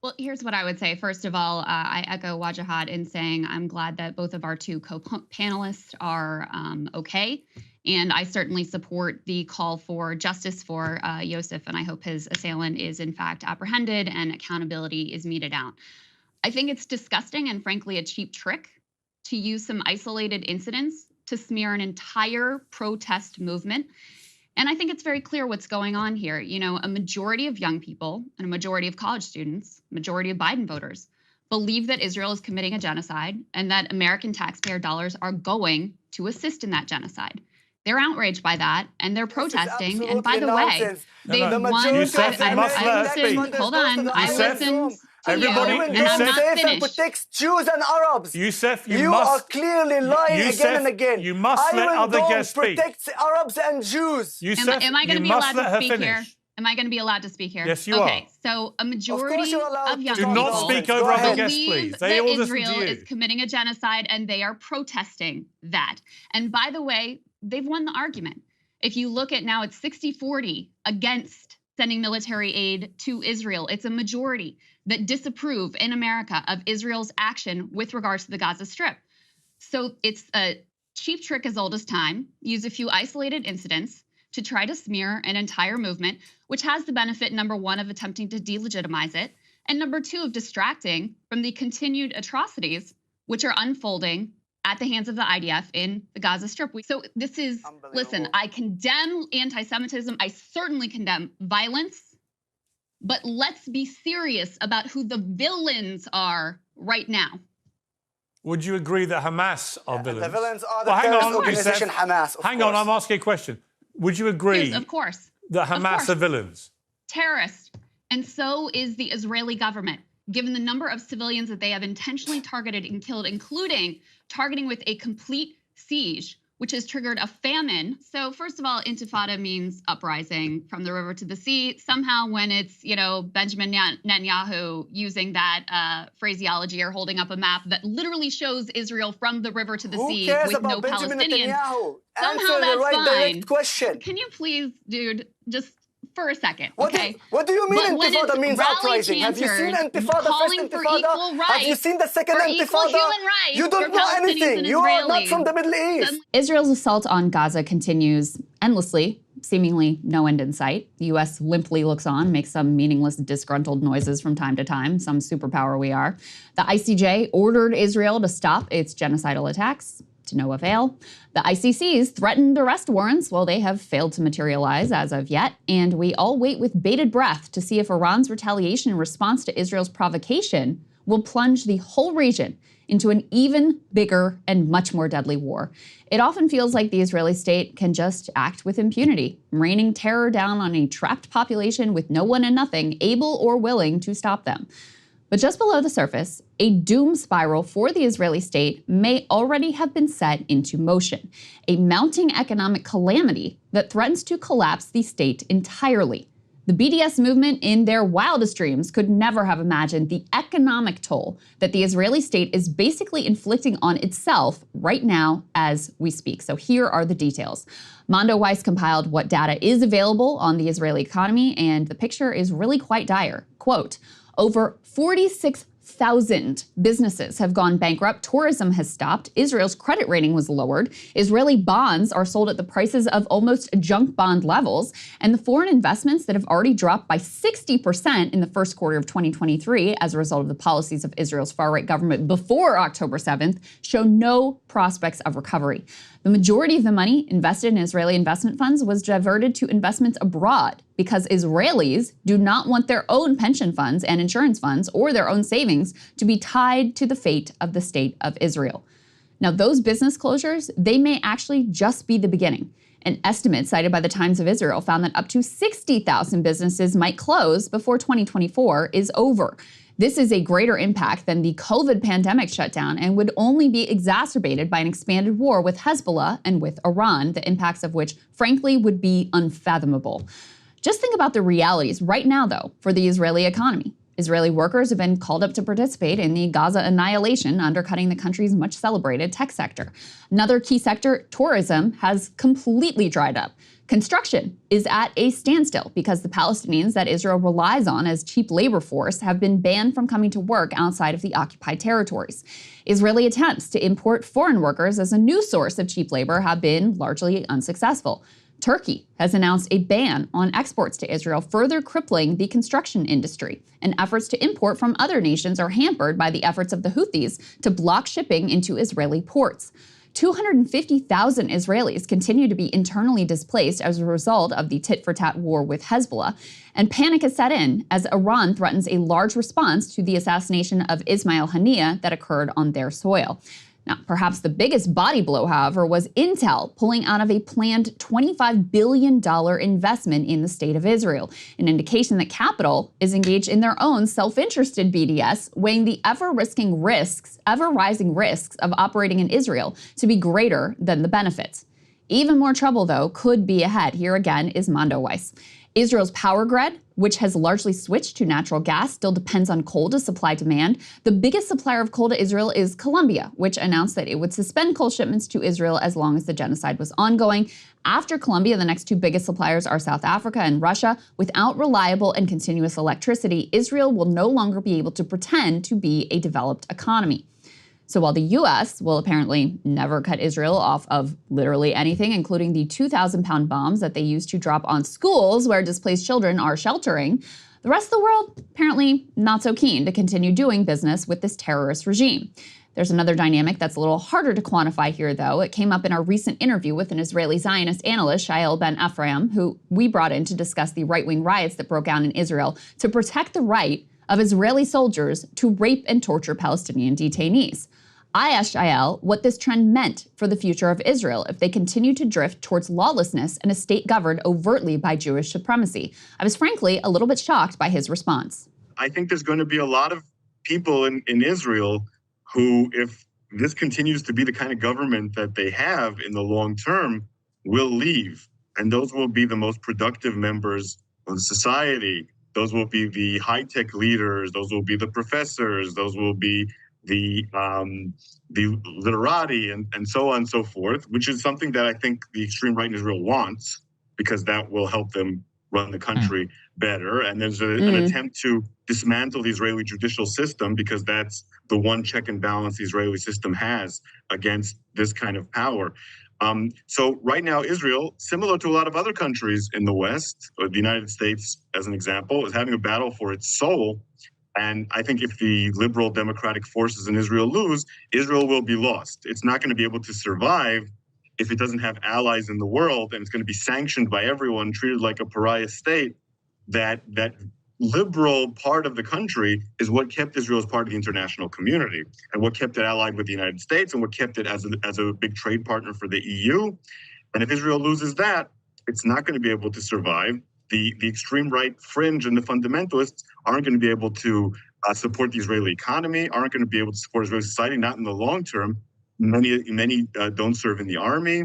Speaker 14: Well, here's what I would say. First of all, I echo Wajahat in saying I'm glad that both of our two co-panelists are okay. And I certainly support the call for justice for Yosef, and I hope his assailant is in fact apprehended and accountability is meted out. I think it's disgusting and frankly a cheap trick to use some isolated incidents to smear an entire protest movement. And I think it's very clear what's going on here. You know, a majority of young people and a majority of college students, majority of Biden voters, believe that Israel is committing a genocide and that American taxpayer dollars are going to assist in that genocide. They're outraged by that and they're protesting. And by the way, they won. Hold on. I listened.
Speaker 13: Everybody,
Speaker 14: Yusef
Speaker 15: protects Jews and Arabs.
Speaker 13: Yusef,
Speaker 15: you are clearly lying again and again.
Speaker 13: You must let other guests speak.
Speaker 15: Protects Arabs and Jews.
Speaker 13: Yusef,
Speaker 14: am I going to be allowed to speak here? Am I going to be allowed to speak here?
Speaker 13: Yes, you are.
Speaker 14: Okay, so a majority of young
Speaker 13: people
Speaker 14: do
Speaker 13: not speak over other guests, please. They all listen to you.
Speaker 14: Israel is committing a genocide, and they are protesting that. And by the way, they've won the argument. If you look at now, it's 60-40 against sending military aid to Israel. It's a majority that disapprove in America of Israel's action with regards to the Gaza Strip. So it's a cheap trick as old as time. Use a few isolated incidents to try to smear an entire movement, which has the benefit, number one, of attempting to delegitimize it, and number two, of distracting from the continued atrocities which are unfolding at the hands of the IDF in the Gaza Strip. So this is, listen, I condemn anti-Semitism. I certainly condemn violence. But let's be serious about who the villains are right now.
Speaker 13: Would you agree that Hamas are villains?
Speaker 15: The villains are the terrorist organization Hamas.
Speaker 13: Hang on, I'm asking a question. Would you agree
Speaker 14: Yes, of course.
Speaker 13: that Hamas are villains?
Speaker 14: Terrorists. And so is the Israeli government, given the number of civilians that they have intentionally targeted and killed, including targeting with a complete siege, which has triggered a famine. So first of all, intifada means uprising from the river to the sea. Somehow when it's, Benjamin Netanyahu using that phraseology or holding up a map that literally shows Israel from the river to the sea with no Palestinians. Somehow that's fine.
Speaker 15: Question.
Speaker 14: Can you please, dude, just for a second,
Speaker 15: what do you mean intifada means uprising? Have you seen intifada, first intifada? Have you seen the second intifada? You don't know anything. You are not from the Middle East.
Speaker 2: Israel's assault on Gaza continues endlessly, seemingly no end in sight. The U.S. limply looks on, makes some meaningless, disgruntled noises from time to time, some superpower we are. The ICJ ordered Israel to stop its genocidal attacks, to no avail. The ICC's threatened arrest warrants, well, they have failed to materialize as of yet, and we all wait with bated breath to see if Iran's retaliation in response to Israel's provocation will plunge the whole region into an even bigger and much more deadly war. It often feels like the Israeli state can just act with impunity, raining terror down on a trapped population with no one and nothing able or willing to stop them. But just below the surface, a doom spiral for the Israeli state may already have been set into motion, a mounting economic calamity that threatens to collapse the state entirely. The BDS movement, in their wildest dreams, could never have imagined the economic toll that the Israeli state is basically inflicting on itself right now as we speak. So here are the details. Mondo Weiss compiled what data is available on the Israeli economy, and the picture is really quite dire. Quote, over 46,000 businesses have gone bankrupt, tourism has stopped, Israel's credit rating was lowered, Israeli bonds are sold at the prices of almost junk bond levels, and the foreign investments that have already dropped by 60% in the first quarter of 2023 as a result of the policies of Israel's far-right government before October 7th show no prospects of recovery. The majority of the money invested in Israeli investment funds was diverted to investments abroad because Israelis do not want their own pension funds and insurance funds or their own savings to be tied to the fate of the state of Israel. Now, those business closures, they may actually just be the beginning. An estimate cited by the Times of Israel found that up to 60,000 businesses might close before 2024 is over. This is a greater impact than the COVID pandemic shutdown and would only be exacerbated by an expanded war with Hezbollah and with Iran, the impacts of which, frankly, would be unfathomable. Just think about the realities right now, though, for the Israeli economy. Israeli workers have been called up to participate in the Gaza annihilation, undercutting the country's much celebrated tech sector. Another key sector, tourism, has completely dried up. Construction is at a standstill because the Palestinians that Israel relies on as cheap labor force have been banned from coming to work outside of the occupied territories. Israeli attempts to import foreign workers as a new source of cheap labor have been largely unsuccessful. Turkey has announced a ban on exports to Israel, further crippling the construction industry. And efforts to import from other nations are hampered by the efforts of the Houthis to block shipping into Israeli ports. 250,000 Israelis continue to be internally displaced as a result of the tit-for-tat war with Hezbollah, and panic has set in as Iran threatens a large response to the assassination of Ismail Haniyeh that occurred on their soil. Now, perhaps the biggest body blow, however, was Intel pulling out of a planned $25 billion investment in the state of Israel, an indication that capital is engaged in their own self-interested BDS, weighing the ever-rising risks of operating in Israel to be greater than the benefits. Even more trouble, though, could be ahead. Here again is Mondo Weiss. Israel's power grid, which has largely switched to natural gas, still depends on coal to supply demand. The biggest supplier of coal to Israel is Colombia, which announced that it would suspend coal shipments to Israel as long as the genocide was ongoing. After Colombia, the next two biggest suppliers are South Africa and Russia. Without reliable and continuous electricity, Israel will no longer be able to pretend to be a developed economy. So while the U.S. will apparently never cut Israel off of literally anything, including the 2,000-pound bombs that they use to drop on schools where displaced children are sheltering, the rest of the world apparently not so keen to continue doing business with this terrorist regime. There's another dynamic that's a little harder to quantify here, though. It came up in our recent interview with an Israeli Zionist analyst, Shael Ben Ephraim, who we brought in to discuss the right-wing riots that broke out in Israel to protect the right of Israeli soldiers to rape and torture Palestinian detainees. I asked Shael what this trend meant for the future of Israel if they continue to drift towards lawlessness and a state governed overtly by Jewish supremacy. I was frankly a little bit shocked by his response.
Speaker 16: I think there's going to be a lot of people in Israel who, if this continues to be the kind of government that they have in the long term, will leave. And those will be the most productive members of society. Those will be the high-tech leaders. Those will be the professors. Those will be the literati and so on and so forth, which is something that I think the extreme right in Israel wants, because that will help them run the country better. And there's an attempt to dismantle the Israeli judicial system, because that's the one check and balance the Israeli system has against this kind of power. So right now, Israel, similar to a lot of other countries in the West, or the United States, as an example, is having a battle for its soul. And I think if the liberal democratic forces in Israel lose, Israel will be lost. It's not going to be able to survive if it doesn't have allies in the world, and it's going to be sanctioned by everyone, treated like a pariah state. That liberal part of the country is what kept Israel as part of the international community, and what kept it allied with the United States, and what kept it as a big trade partner for the EU. And if Israel loses that, it's not going to be able to survive. The extreme right fringe and the fundamentalists aren't going to be able to support the Israeli economy, aren't going to be able to support Israeli society, not in the long term. Many don't serve in the army.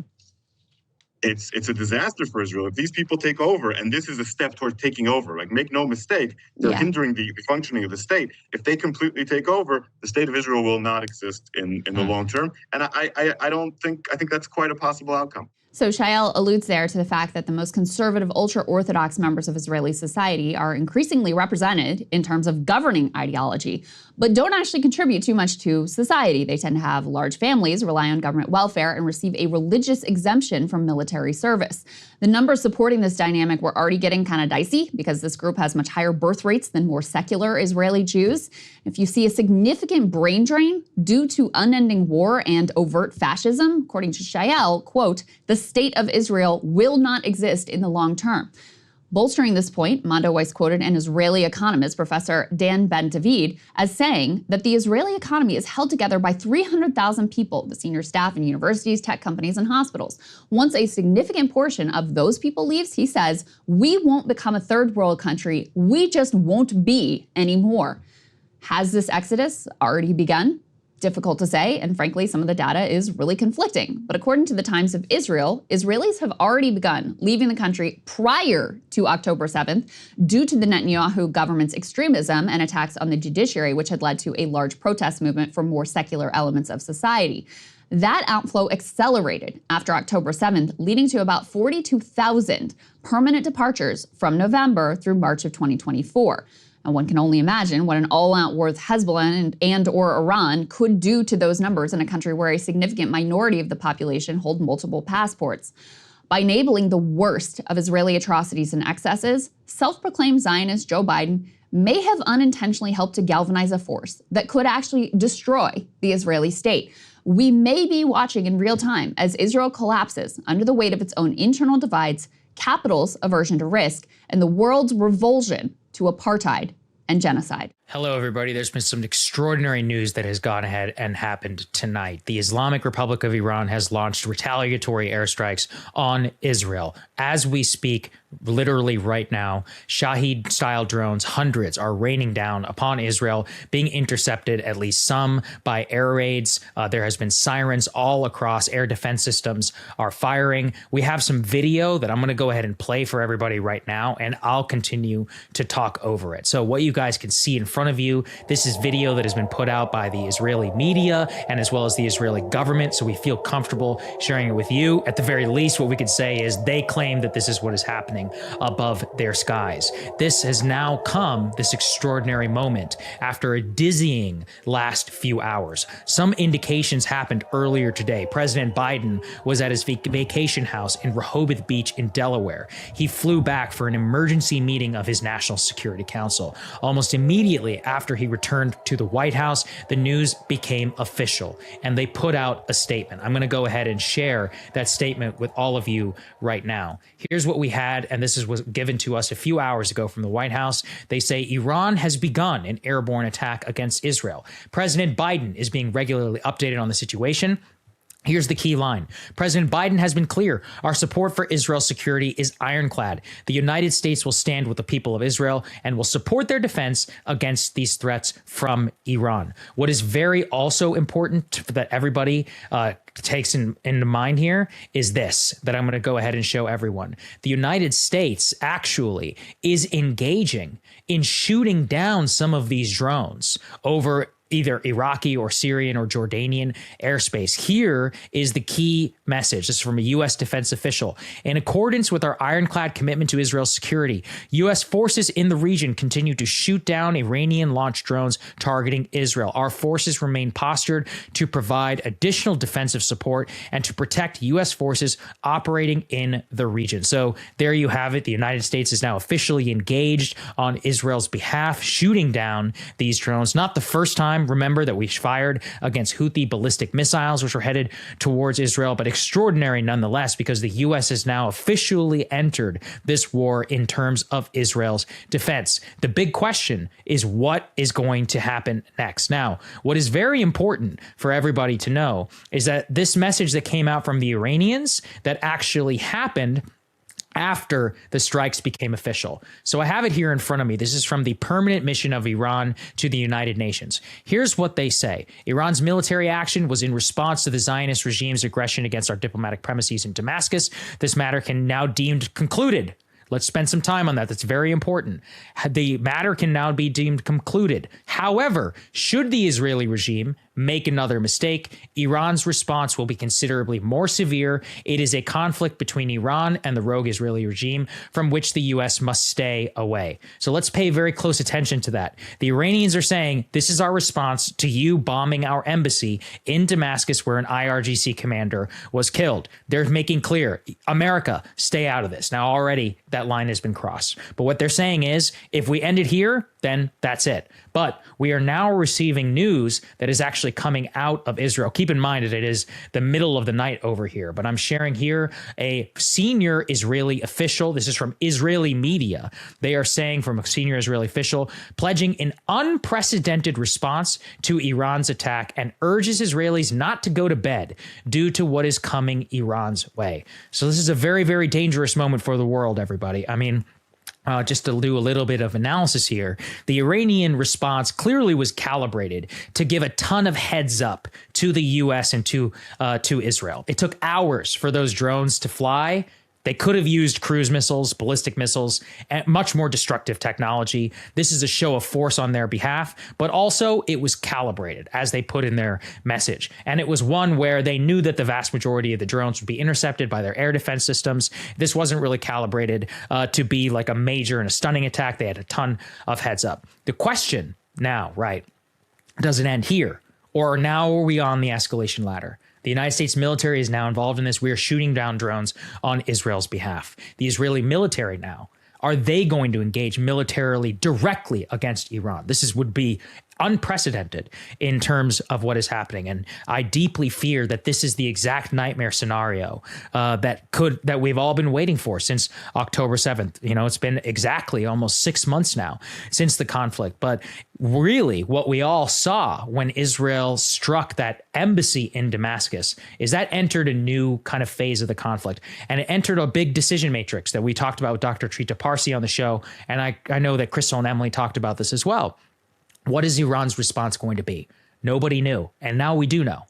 Speaker 16: It's a disaster for Israel. If these people take over, and this is a step towards taking over, like make no mistake, they're hindering the functioning of the state. If they completely take over, the state of Israel will not exist in the long term. And I think that's quite a possible outcome.
Speaker 2: So Shael alludes there to the fact that the most conservative, ultra-Orthodox members of Israeli society are increasingly represented in terms of governing ideology, but don't actually contribute too much to society. They tend to have large families, rely on government welfare, and receive a religious exemption from military service. The numbers supporting this dynamic were already getting kind of dicey because this group has much higher birth rates than more secular Israeli Jews. If you see a significant brain drain due to unending war and overt fascism, according to Shael, quote, the state of Israel will not exist in the long term. Bolstering this point, Mondo Weiss quoted an Israeli economist, Professor Dan Ben-David, as saying that the Israeli economy is held together by 300,000 people, the senior staff in universities, tech companies, and hospitals. Once a significant portion of those people leaves, he says, we won't become a third world country. We just won't be anymore. Has this exodus already begun? Difficult to say, and frankly, some of the data is really conflicting. But according to the Times of Israel, Israelis have already begun leaving the country prior to October 7th due to the Netanyahu government's extremism and attacks on the judiciary, which had led to a large protest movement for more secular elements of society. That outflow accelerated after October 7th, leading to about 42,000 permanent departures from November through March of 2024. And one can only imagine what an all-out war with Hezbollah and or Iran could do to those numbers in a country where a significant minority of the population hold multiple passports. By enabling the worst of Israeli atrocities and excesses, self-proclaimed Zionist Joe Biden may have unintentionally helped to galvanize a force that could actually destroy the Israeli state. We may be watching in real time as Israel collapses under the weight of its own internal divides, capital's aversion to risk, and the world's revulsion to apartheid and genocide.
Speaker 1: Hello, everybody. There's been some extraordinary news that has gone ahead and happened tonight. The Islamic Republic of Iran has launched retaliatory airstrikes on Israel. As we speak, literally right now, Shahed-style drones, hundreds, are raining down upon Israel, being intercepted, at least some, by air raids. There has been sirens all across. Air defense systems are firing. We have some video that I'm going to go ahead and play for everybody right now, and I'll continue to talk over it. So what you guys can see in front of you, this is video that has been put out by the Israeli media and as well as the Israeli government, so we feel comfortable sharing it with you. At the very least, what we could say is they claim that this is what is happening above their skies. This has now come, this extraordinary moment, after a dizzying last few hours. Some indications happened earlier today. President Biden was at his vacation house in Rehoboth Beach in Delaware. He flew back for an emergency meeting of his National Security Council. Almost immediately after he returned to the White House, the news became official, and they put out a statement. I'm going to go ahead and share that statement with all of you right now. Here's what we had, and this was given to us a few hours ago from the White House. They say Iran has begun an airborne attack against Israel. President Biden is being regularly updated on the situation. Here's the key line. President Biden has been clear. Our support for Israel's security is ironclad. The United States will stand with the people of Israel and will support their defense against these threats from Iran. What is very also important that everybody takes into mind here is this, that I'm going to go ahead and show everyone. The United States actually is engaging in shooting down some of these drones over either Iraqi or Syrian or Jordanian airspace. Here is the key message. This is from a U.S. defense official. In accordance with our ironclad commitment to Israel's security, U.S. forces in the region continue to shoot down Iranian-launched drones targeting Israel. Our forces remain postured to provide additional defensive support and to protect U.S. forces operating in the region. So there you have it. The United States is now officially engaged on Israel's behalf, shooting down these drones. Not the first time, remember, that we fired against Houthi ballistic missiles, which were headed towards Israel, but extraordinary nonetheless, because the U.S. has now officially entered this war in terms of Israel's defense. The big question is what is going to happen next. Now, what is very important for everybody to know is that this message that came out from the Iranians that actually happened after the strikes became official. So I have it here in front of me. This is from the Permanent Mission of Iran to the United Nations. Here's what they say. Iran's military action was in response to the Zionist regime's aggression against our diplomatic premises in Damascus. This matter can now deemed concluded. Let's spend some time on that. That's very important. The matter can now be deemed concluded. However, should the Israeli regime make another mistake, Iran's response will be considerably more severe. It is a conflict between Iran and the rogue Israeli regime from which the U.S. must stay away. So let's pay very close attention to that. The Iranians are saying, this is our response to you bombing our embassy in Damascus where an IRGC commander was killed. They're making clear, America, stay out of this. Now already that line has been crossed. But what they're saying is, if we end it here, then that's it. But we are now receiving news that is actually coming out of Israel. Keep in mind that it is the middle of the night over here, but I'm sharing here a senior Israeli official. This is from Israeli media. They are saying from a senior Israeli official, pledging an unprecedented response to Iran's attack and urges Israelis not to go to bed due to what is coming Iran's way. So this is a very, very dangerous moment for the world, everybody. I mean, just to do a little bit of analysis here, the Iranian response clearly was calibrated to give a ton of heads up to the U.S. and to Israel. It took hours for those drones to fly. They could have used cruise missiles, ballistic missiles, and much more destructive technology. This is a show of force on their behalf, but also it was calibrated, as they put in their message. And it was one where they knew that the vast majority of the drones would be intercepted by their air defense systems. This wasn't really calibrated to be like a major and a stunning attack. They had a ton of heads up. The question now, right, does it end here? Or now are we on the escalation ladder? The United States military is now involved in this. We are shooting down drones on Israel's behalf. The Israeli military now, are they going to engage militarily directly against Iran? This would be unprecedented in terms of what is happening. And I deeply fear that this is the exact nightmare scenario that we've all been waiting for since October 7th. You know, it's been exactly almost 6 months now since the conflict. But really what we all saw when Israel struck that embassy in Damascus is that entered a new kind of phase of the conflict. And it entered a big decision matrix that we talked about with Dr. Trita Parsi on the show. And I know that Krystal and Emily talked about this as well. What is Iran's response going to be? Nobody knew. And now we do know.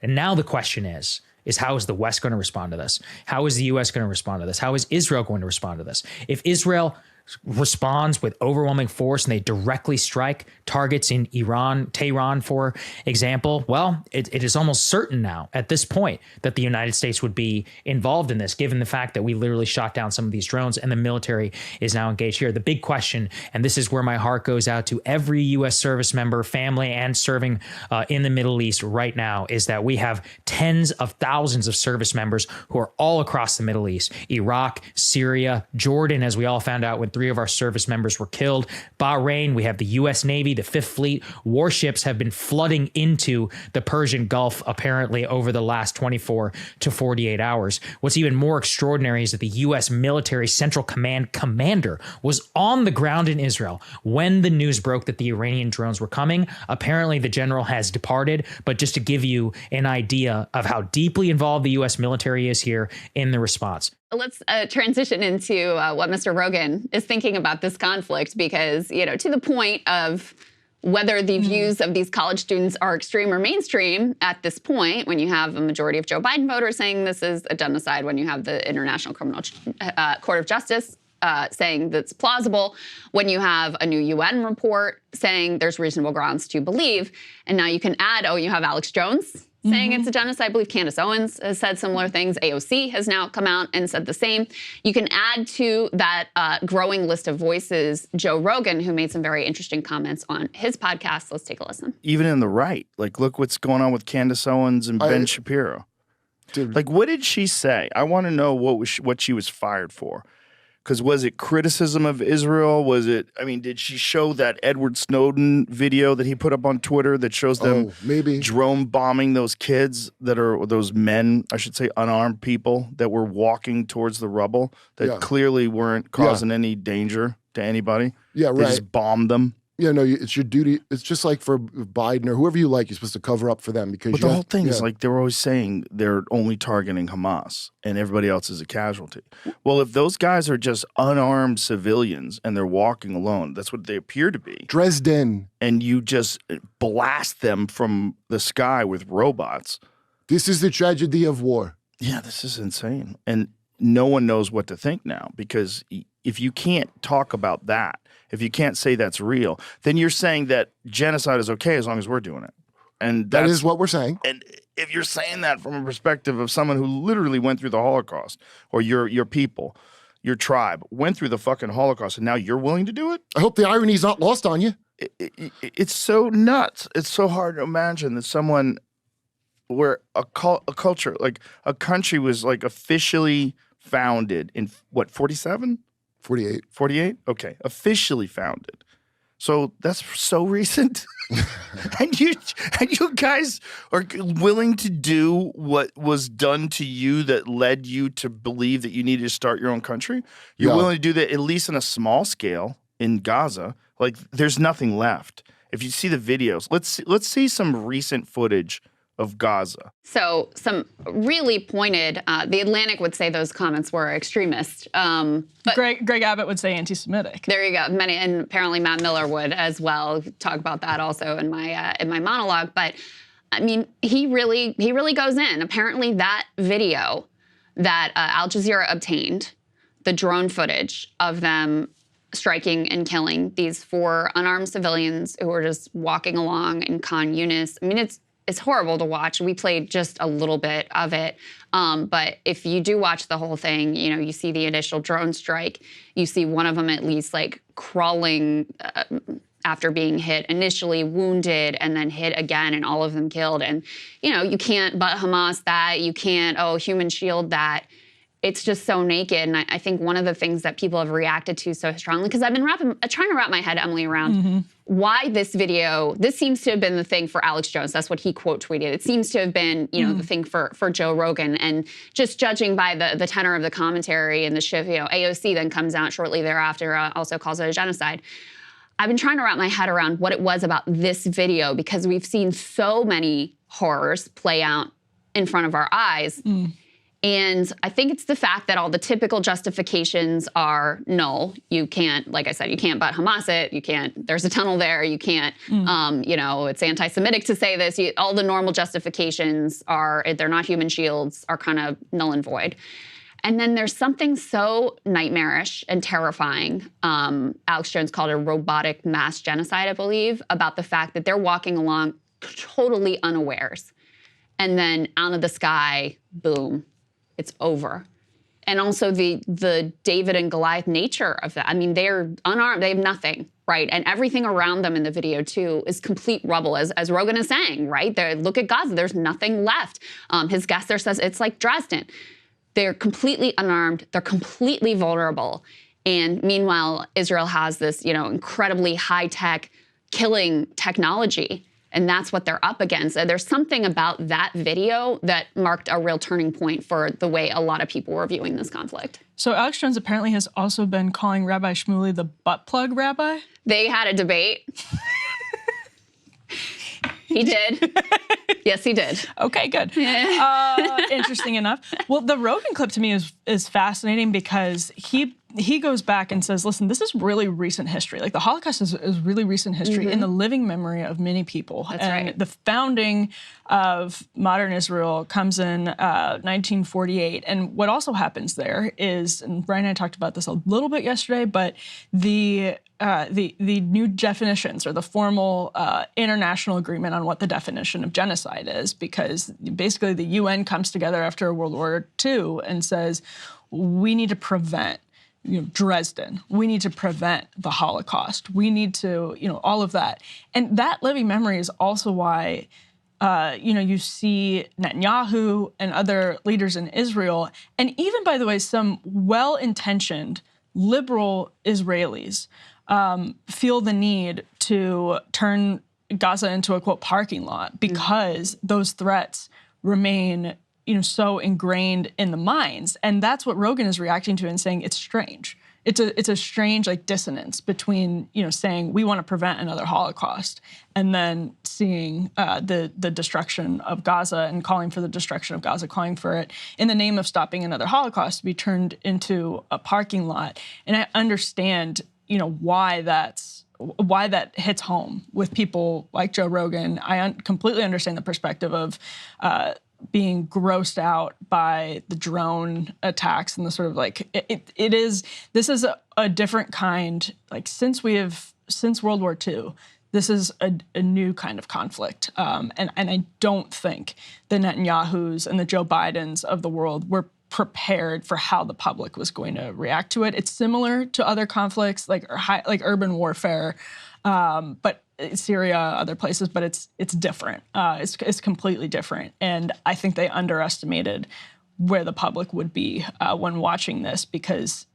Speaker 1: And now the question is how is the West going to respond to this? How is the U.S. going to respond to this? How is Israel going to respond to this? If Israel responds with overwhelming force and they directly strike targets in Iran, Tehran, for example, well, it is almost certain now at this point that the United States would be involved in this, given the fact that we literally shot down some of these drones and the military is now engaged here. The big question, and this is where my heart goes out to every U.S. service member, family, and serving in the Middle East right now, is that we have tens of thousands of service members who are all across the Middle East, Iraq, Syria, Jordan, as we all found out when 3 of our service members were killed. Bahrain, we have the U.S. Navy, the Fifth Fleet. Warships have been flooding into the Persian Gulf, apparently, over the last 24 to 48 hours. What's even more extraordinary is that the U.S. military Central Command commander was on the ground in Israel when the news broke that the Iranian drones were coming. Apparently, the general has departed, but just to give you an idea of how deeply involved the U.S. military is here in the response.
Speaker 2: Let's transition into what Mr. Rogan is thinking about this conflict, because, you know, to the point of whether the views of these college students are extreme or mainstream at this point, when you have a majority of Joe Biden voters saying this is a genocide, when you have the International Criminal Court of Justice saying that's plausible, when you have a new UN report saying there's reasonable grounds to believe, and now you can add, you have Alex Jones saying it's a genocide. I believe Candace Owens has said similar things. AOC has now come out and said the same. You can add to that growing list of voices Joe Rogan, who made some very interesting comments on his podcast. Let's take a listen.
Speaker 17: Even in the right, like, look what's going on with Candace Owens and Ben Shapiro. Dude. Like, what did she say? I want to know what she was fired for. Because was it criticism of Israel? Was it, I mean, did she show that Edward Snowden video that he put up on Twitter that shows them drone bombing those kids that are, those men, I should say, unarmed people that were walking towards the rubble that clearly weren't causing any danger to anybody?
Speaker 18: Yeah, right.
Speaker 17: They just bombed them.
Speaker 18: Yeah, no, it's your duty. It's just like for Biden or whoever you like, you're supposed to cover up for them because
Speaker 17: But the whole thing is like they were always saying they're only targeting Hamas and everybody else is a casualty. Well, if those guys are just unarmed civilians and they're walking alone, that's what they appear to be.
Speaker 18: Dresden.
Speaker 17: And you just blast them from the sky with robots.
Speaker 18: This is the tragedy of war.
Speaker 17: Yeah, this is insane. And no one knows what to think now because if you can't talk about that, if you can't say that's real, then you're saying that genocide is okay as long as we're doing it. And
Speaker 18: that is what we're saying.
Speaker 17: And if you're saying that from a perspective of someone who literally went through the Holocaust, or your people, your tribe, went through the fucking Holocaust, and now you're willing to do it?
Speaker 18: I hope the irony is not lost on you.
Speaker 17: It's so nuts. It's so hard to imagine that someone where a culture, like a country was like officially founded in, what, 47?
Speaker 18: 48.
Speaker 17: 48? Okay. Officially founded. So that's so recent. and you guys are willing to do what was done to you that led you to believe that you needed to start your own country? You're willing to do that at least on a small scale in Gaza. Like there's nothing left. If you see the videos, let's see some recent footage of Gaza.
Speaker 2: So some really pointed, The Atlantic would say those comments were extremist. But
Speaker 5: Greg Abbott would say anti-Semitic.
Speaker 2: There you go. Many, and apparently Matt Miller would as well. Talk about that also in my monologue. But I mean, he really goes in. Apparently that video that Al Jazeera obtained, the drone footage of them striking and killing these 4 unarmed civilians who were just walking along in Khan Yunis. I mean, it's horrible to watch. We played just a little bit of it. But if you do watch the whole thing, you know, you see the initial drone strike. You see one of them at least like crawling after being hit, initially wounded and then hit again, and all of them killed. And, you know, you can't but Hamas that. You can't, human shield that. It's just so naked. And I think one of the things that people have reacted to so strongly, because I've been trying to wrap my head, Emily, around why this seems to have been the thing for Alex Jones. That's what he quote tweeted. It seems to have been, you know, the thing for Joe Rogan. And just judging by the tenor of the commentary and the shift, you know, AOC then comes out shortly thereafter, also calls it a genocide. I've been trying to wrap my head around what it was about this video, because we've seen so many horrors play out in front of our eyes. And I think it's the fact that all the typical justifications are null. You can't, like I said, you can't but Hamas it. You can't, there's a tunnel there. You can't, you know, it's anti-Semitic to say this. All the normal justifications they're not human shields, are kind of null and void. And then there's something so nightmarish and terrifying. Alex Jones called it a robotic mass genocide, I believe, about the fact that they're walking along totally unawares. And then out of the sky, boom. It's over. And also the David and Goliath nature of that. I mean, they're unarmed. They have nothing, right? And everything around them in the video, too, is complete rubble, as Rogan is saying, right? Look at Gaza. There's nothing left. His guest there says it's like Dresden. They're completely unarmed. They're completely vulnerable. And meanwhile, Israel has this, you know, incredibly high-tech killing technology. And that's what they're up against. And there's something about that video that marked a real turning point for the way a lot of people were viewing this conflict.
Speaker 5: So Alex Jones apparently has also been calling Rabbi Shmuley the butt plug rabbi.
Speaker 2: They had a debate. He did. Yes, he did.
Speaker 5: Okay, good. Interesting enough. Well, the Rogan clip to me is fascinating because he goes back and says, listen, this is really recent history. Like the Holocaust is really recent history in the living memory of many people.
Speaker 2: That's
Speaker 5: and
Speaker 2: right.
Speaker 5: The founding of modern Israel comes in 1948. And what also happens there is, and Brian and I talked about this a little bit yesterday, but the new definitions or the formal international agreement on what the definition of genocide is, because basically the UN comes together after World War II and says, we need to prevent Dresden. We need to prevent the Holocaust. We need to, all of that. And that living memory is also why, you see Netanyahu and other leaders in Israel, and even, by the way, some well-intentioned liberal Israelis feel the need to turn Gaza into a, quote, parking lot because those threats remain so ingrained in the minds. And that's what Rogan is reacting to and saying it's strange. it's a strange like dissonance between, you know, saying we want to prevent another Holocaust and then seeing the destruction of Gaza and calling for the destruction of Gaza, calling for it in the name of stopping another Holocaust to be turned into a parking lot. And I understand, you know, why that hits home with people like Joe Rogan. I completely understand the perspective of being grossed out by the drone attacks and the sort of like this is a different kind, like since World War II, this is a new kind of conflict. And I don't think the Netanyahus and the Joe Bidens of the world were prepared for how the public was going to react to it. It's similar to other conflicts like urban warfare, but Syria, other places, but it's different. It's completely different. And I think they underestimated where the public would be when watching this because,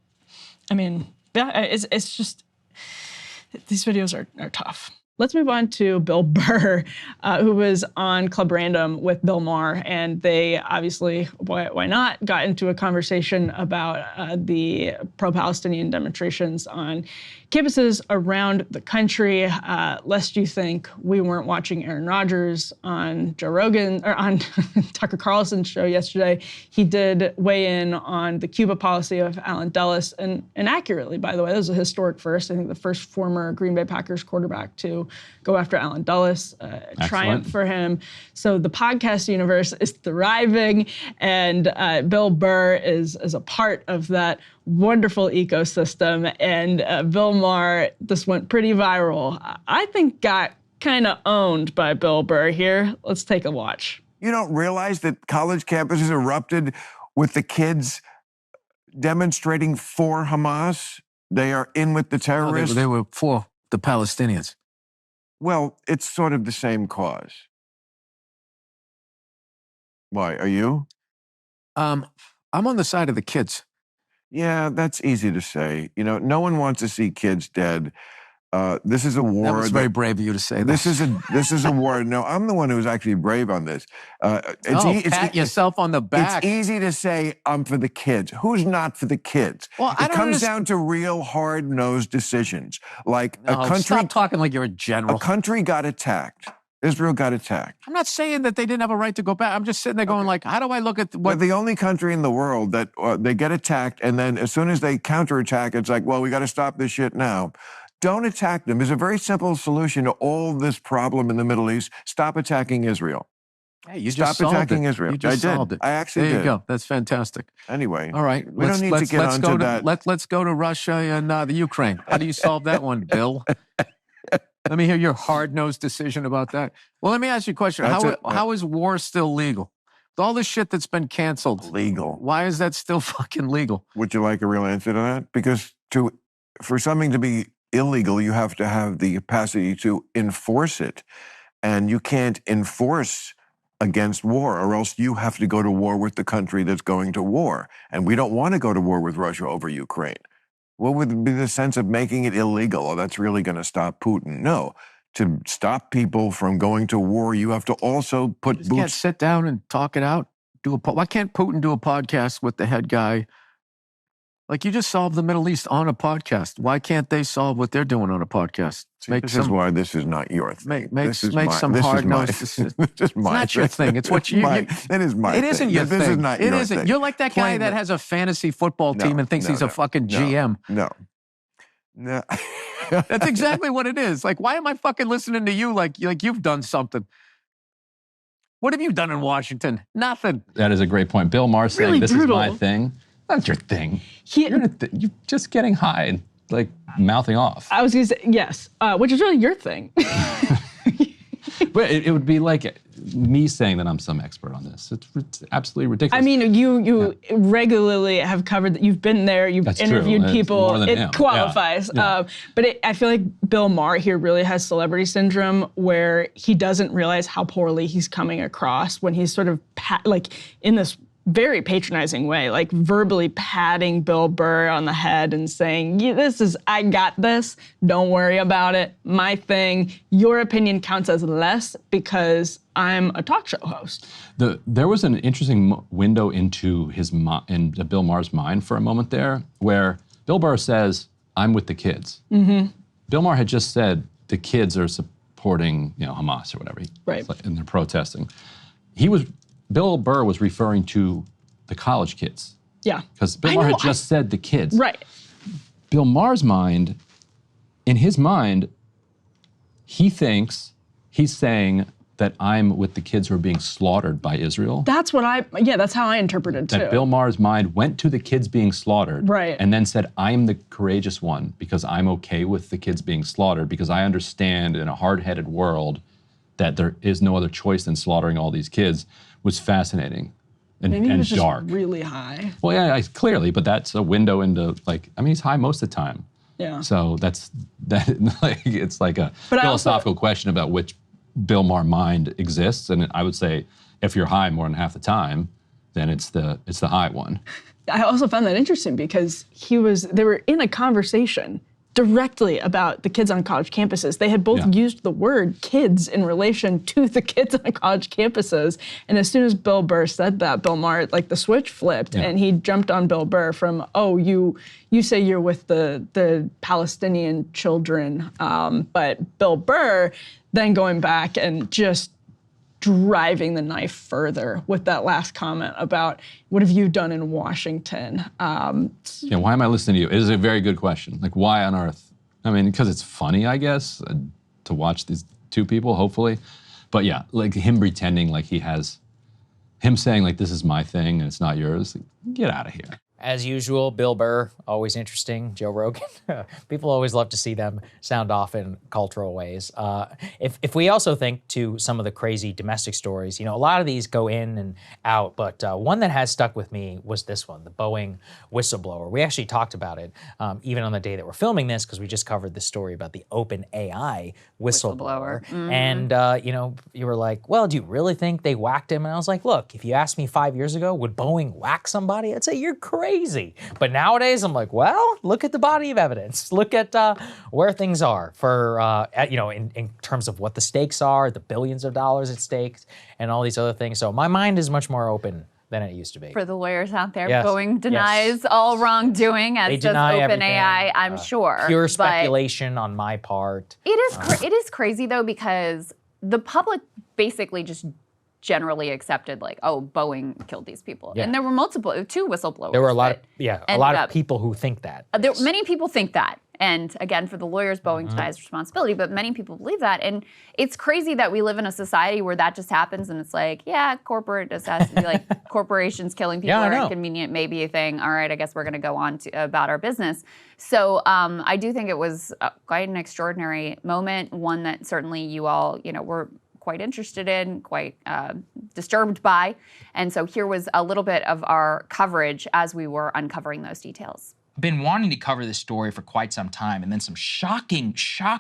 Speaker 5: I mean, yeah, it's just, these videos are tough. Let's move on to Bill Burr, who was on Club Random with Bill Maher, and they obviously, why not, got into a conversation about the pro-Palestinian demonstrations on campuses around the country. Lest you think we weren't watching Aaron Rodgers on Joe Rogan, or on Tucker Carlson's show yesterday. He did weigh in on the Cuba policy of Alan Dulles, and accurately, by the way. That was a historic first. I think the first former Green Bay Packers quarterback to go after Alan Dulles. Triumph for him. So the podcast universe is thriving, and Bill Burr is a part of that wonderful ecosystem. And Bill Maher, this went pretty viral. I think got kind of owned by Bill Burr here. Let's take a watch.
Speaker 19: You don't realize that college campuses erupted with the kids demonstrating for Hamas? They are in with the terrorists.
Speaker 20: They were for the Palestinians.
Speaker 19: Well, it's sort of the same cause. Why, are you?
Speaker 20: I'm on the side of the kids.
Speaker 19: Yeah, that's easy to say. You know, no one wants to see kids dead. This is a war.
Speaker 20: That was very brave of you to say that.
Speaker 19: This is a war. No, I'm the one who's actually brave on this.
Speaker 20: Pat yourself on the back.
Speaker 19: It's easy to say I'm for the kids. Who's not for the kids?
Speaker 20: Well,
Speaker 19: it comes down to real hard-nosed decisions. Like a country.
Speaker 20: Stop talking like you're a general.
Speaker 19: A country got attacked. Israel got attacked.
Speaker 20: I'm not saying that they didn't have a right to go back. I'm just sitting there going like, how do I look at
Speaker 19: We're the only country in the world that they get attacked, and then as soon as they counterattack, it's like, well, we got to stop this shit now. Don't attack them. There's a very simple solution to all this problem in the Middle East. Stop attacking Israel.
Speaker 20: Hey, you
Speaker 19: Stop
Speaker 20: just solved
Speaker 19: attacking
Speaker 20: it.
Speaker 19: Israel.
Speaker 20: You just solved it.
Speaker 19: I actually did.
Speaker 20: There you go. That's fantastic.
Speaker 19: Anyway.
Speaker 20: All right.
Speaker 19: We don't need to get onto that.
Speaker 20: Let's go to Russia and the Ukraine. How do you solve that one, Bill? Let me hear your hard-nosed decision about that. Well, let me ask you a question. How is war still legal? With all this shit that's been canceled.
Speaker 19: Legal.
Speaker 20: Why is that still fucking legal?
Speaker 19: Would you like a real answer to that? Because for something to be illegal, you have to have the capacity to enforce it. And you can't enforce against war, or else you have to go to war with the country that's going to war. And we don't want to go to war with Russia over Ukraine. What would be the sense of making it illegal? Oh, that's really going to stop Putin. No. To stop people from going to war, you have to also put boots.
Speaker 20: You can't sit down and talk it out. Why can't Putin do a podcast with the head guy? Like, you just solved the Middle East on a podcast. Why can't they solve what they're doing on a podcast?
Speaker 19: This is why this is not your thing.
Speaker 20: Make some hard-nosed decisions. It's not your thing. It's what you...
Speaker 19: It is my thing.
Speaker 20: It isn't your thing.
Speaker 19: This is not your thing.
Speaker 20: You're like that guy that has a fantasy football team and thinks he's a fucking GM.
Speaker 19: No.
Speaker 20: That's exactly what it is. Like, why am I fucking listening to you like you've done something? What have you done in Washington? Nothing.
Speaker 4: That is a great point. Bill Maher saying,
Speaker 5: really
Speaker 4: this
Speaker 5: brutal.
Speaker 4: is my thing. That's your thing. You're just getting high, like mouthing off.
Speaker 5: I was going to say, yes, which is really your thing.
Speaker 4: But it would be like me saying that I'm some expert on this. It's absolutely ridiculous.
Speaker 5: I mean, you regularly have covered that. You've been there. You've interviewed people. It qualifies.
Speaker 4: Yeah.
Speaker 5: But I feel like Bill Maher here really has celebrity syndrome, where he doesn't realize how poorly he's coming across when he's sort of in this very patronizing way, like verbally patting Bill Burr on the head and saying, I got this, don't worry about it, my thing, your opinion counts as less because I'm a talk show host.
Speaker 4: There was an interesting window into Bill Maher's mind for a moment there, where Bill Burr says, I'm with the kids. Bill Maher had just said the kids are supporting, Hamas or whatever.
Speaker 5: Right.
Speaker 4: And they're protesting. Bill Burr was referring to the college kids.
Speaker 5: Yeah.
Speaker 4: Because Bill Maher had just said the kids.
Speaker 5: Right.
Speaker 4: Bill Maher's mind, in his mind, he thinks he's saying that I'm with the kids who are being slaughtered by Israel.
Speaker 5: That's how I interpreted too.
Speaker 4: That Bill Maher's mind went to the kids being slaughtered,
Speaker 5: right,
Speaker 4: and then said, I'm the courageous one because I'm okay with the kids being slaughtered because I understand in a hard-headed world that there is no other choice than slaughtering all these kids, was fascinating and dark.
Speaker 5: Just really high.
Speaker 4: Well, yeah, clearly, but that's a window into he's high most of the time.
Speaker 5: Yeah.
Speaker 4: So it's like a philosophical question about which Bill Maher mind exists, and I would say if you're high more than half the time, then it's the high one.
Speaker 5: I also found that interesting because they were in a conversation directly about the kids on college campuses. They had both used the word kids in relation to the kids on college campuses, and as soon as Bill Burr said that, Bill Maher, the switch flipped, and he jumped on Bill Burr from, you say you're with the Palestinian children, but Bill Burr then going back and just driving the knife further with that last comment about what have you done in Washington?
Speaker 4: Why am I listening to you? It is a very good question. Why on earth? I mean, because it's funny, I guess, to watch these two people, hopefully. But yeah, him pretending him saying this is my thing and it's not yours. Get out of here.
Speaker 1: As usual, Bill Burr, always interesting. Joe Rogan, people always love to see them sound off in cultural ways. If we also think to some of the crazy domestic stories, a lot of these go in and out, but one that has stuck with me was this one, the Boeing whistleblower. We actually talked about it even on the day that we're filming this because we just covered this story about the OpenAI whistleblower. And, you were like, well, do you really think they whacked him? And I was like, look, if you asked me 5 years ago, would Boeing whack somebody? I'd say you're crazy. But nowadays, I'm like, well, look at the body of evidence. Look at where things are for, in terms of what the stakes are, the billions of dollars at stake, and all these other things. So my mind is much more open than it used to be.
Speaker 8: For the lawyers out there,
Speaker 1: yes.
Speaker 8: Boeing denies all wrongdoing, as does OpenAI, I'm sure.
Speaker 1: Pure speculation on my part.
Speaker 8: It is crazy, though, because the public basically just generally accepted Boeing killed these people.
Speaker 1: Yeah.
Speaker 8: And there were two whistleblowers.
Speaker 1: There were a lot of people who think that.
Speaker 8: Many people think that. And again, for the lawyers, Boeing denies responsibility, but many people believe that. And it's crazy that we live in a society where that just happens and it's corporate assassination, corporations killing people are inconvenient, maybe a thing. All right, I guess we're going to go on about our business. So I do think it was quite an extraordinary moment, one that certainly you all, were quite interested in, quite disturbed by. And so here was a little bit of our coverage as we were uncovering those details.
Speaker 1: Been wanting to cover this story for quite some time, and then some shocking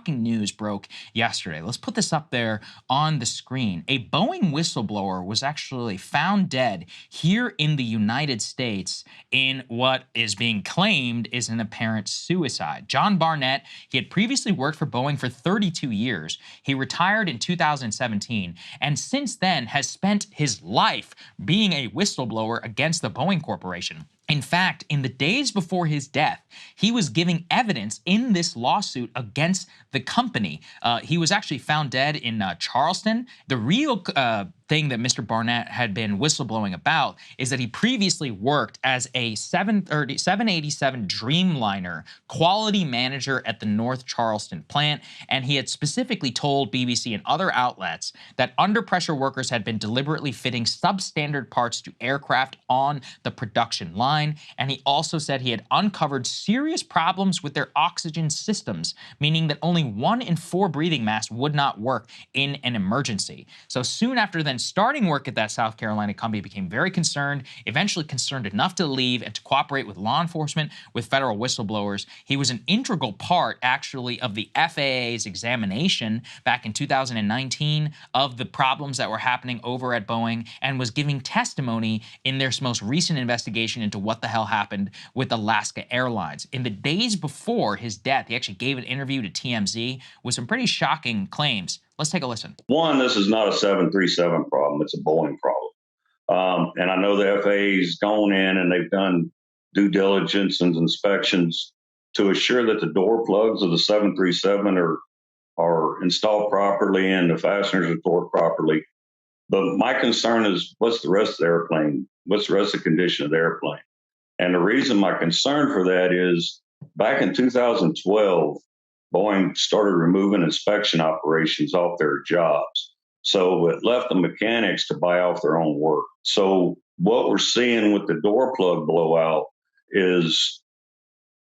Speaker 1: news broke yesterday. Let's put this up there on the screen. A Boeing whistleblower was actually found dead here in the United States in what is being claimed is an apparent suicide. John Barnett, he had previously worked for Boeing for 32 years. He retired in 2017, and since then has spent his life being a whistleblower against the Boeing Corporation. In fact, in the days before his death, he was giving evidence in this lawsuit against the company. He was actually found dead in Charleston. The real thing that Mr. Barnett had been whistleblowing about is that he previously worked as a 787 Dreamliner quality manager at the North Charleston plant, and he had specifically told BBC and other outlets that under-pressure workers had been deliberately fitting substandard parts to aircraft on the production line, and he also said he had uncovered serious problems with their oxygen systems, meaning that only 1 in 4 breathing masks would not work in an emergency. So soon after then starting work at that South Carolina company, he became very concerned, eventually concerned enough to leave and to cooperate with law enforcement, with federal whistleblowers. He was an integral part, actually, of the FAA's examination back in 2019 of the problems that were happening over at Boeing, and was giving testimony in their most recent investigation into what the hell happened with Alaska Airlines. In the days before his death, he actually gave an interview to TMZ with some pretty shocking claims. Let's take a listen.
Speaker 21: One, this is not a 737 problem. It's a Boeing problem. And I know the FAA's gone in and they've done due diligence and inspections to assure that the door plugs of the 737 are installed properly and the fasteners are torqued properly. But my concern is, what's the rest of the airplane? What's the rest of the condition of the airplane? And the reason my concern for that is back in 2012, Boeing started removing inspection operations off their jobs. So it left the mechanics to buy off their own work. So what we're seeing with the door plug blowout is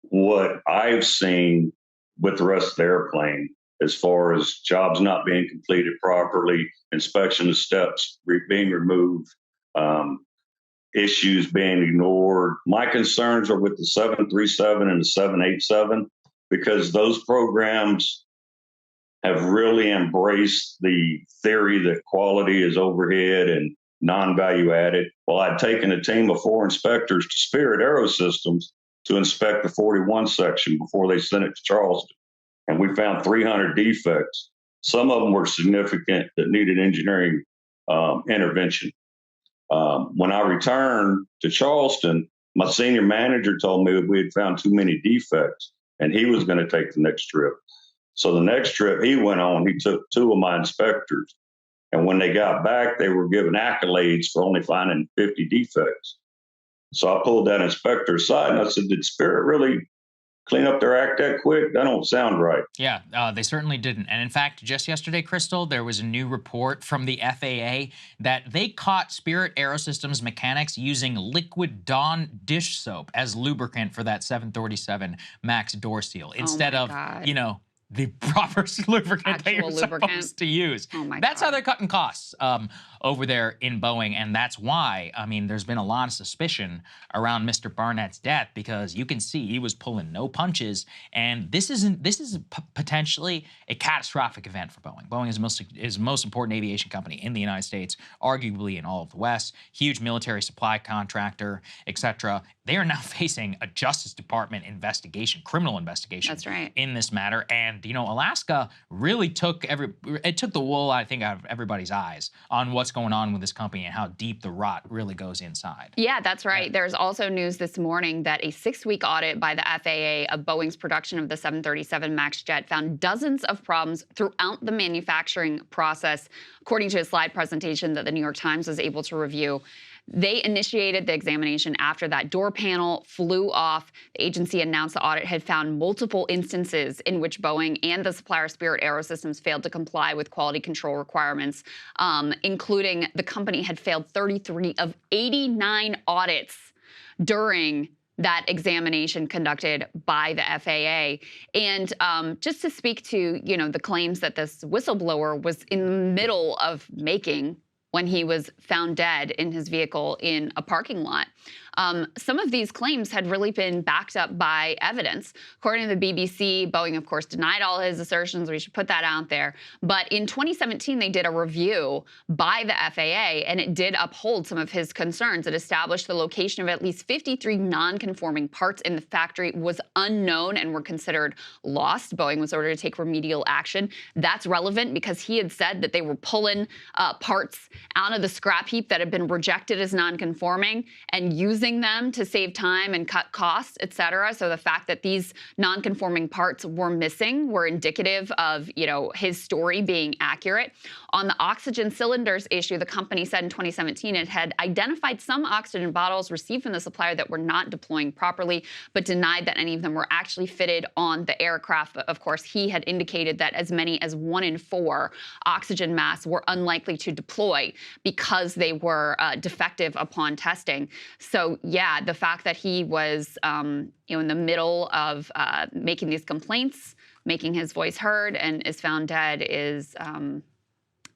Speaker 21: what I've seen with the rest of the airplane, as far as jobs not being completed properly, inspection of steps being removed, issues being ignored. My concerns are with the 737 and the 787, because those programs have really embraced the theory that quality is overhead and non-value added. Well, I'd taken a team of 4 inspectors to Spirit Aerosystems to inspect the 41 section before they sent it to Charleston. And we found 300 defects. Some of them were significant that needed engineering intervention. When I returned to Charleston, my senior manager told me that we had found too many defects and he was going to take the next trip. So the next trip he went on, he took 2 of my inspectors. And when they got back, they were given accolades for only finding 50 defects. So I pulled that inspector aside and I said, did Spirit really clean up their act that quick? That don't sound right.
Speaker 1: Yeah, they certainly didn't. And in fact, just yesterday, Krystal, there was a new report from the FAA that they caught Spirit Aerosystems mechanics using liquid Dawn dish soap as lubricant for that 737 MAX door seal instead of, you know, the proper lubricant that you're supposed to use. That's how they're cutting costs over there in Boeing, and that's why, I mean, there's been a lot of suspicion around Mr. Barnett's death, because you can see he was pulling no punches, and this is potentially a catastrophic event for Boeing. Boeing is the most important aviation company in the United States, arguably in all of the West, huge military supply contractor, etc. They are now facing a Justice Department investigation, criminal investigation.
Speaker 2: That's right.
Speaker 1: In this matter, and you know, Alaska really took the wool, I think, out of everybody's eyes on what's going on with this company and how deep the rot really goes inside.
Speaker 2: Yeah, that's right. There's also news this morning that a 6-week audit by the FAA of Boeing's production of the 737 MAX jet found dozens of problems throughout the manufacturing process, according to a slide presentation that the New York Times was able to review. They initiated the examination after that door panel flew off. The agency announced the audit had found multiple instances in which Boeing and the supplier Spirit Aerosystems failed to comply with quality control requirements, including the company had failed 33 of 89 audits during that examination conducted by the FAA. And just to speak to, you know, the claims that this whistleblower was in the middle of making when he was found dead in his vehicle in a parking lot. Some of these claims had really been backed up by evidence. According to the BBC, Boeing, of course, denied all his assertions. We should put that out there. But in 2017, they did a review by the FAA, and it did uphold some of his concerns. It established the location of at least 53 non-conforming parts in the factory was unknown and were considered lost. Boeing was ordered to take remedial action. That's relevant because he had said that they were pulling parts out of the scrap heap that had been rejected as non-conforming and using them to save time and cut costs, et cetera. So the fact that these non-conforming parts were missing were indicative of, you know, his story being accurate. On the oxygen cylinders issue, the company said in 2017 it had identified some oxygen bottles received from the supplier that were not deploying properly, but denied that any of them were actually fitted on the aircraft. But of course, he had indicated that as many as 1 in 4 oxygen masks were unlikely to deploy because they were defective upon testing. So yeah, the fact that he was you know, in the middle of making these complaints, making his voice heard, and is found dead is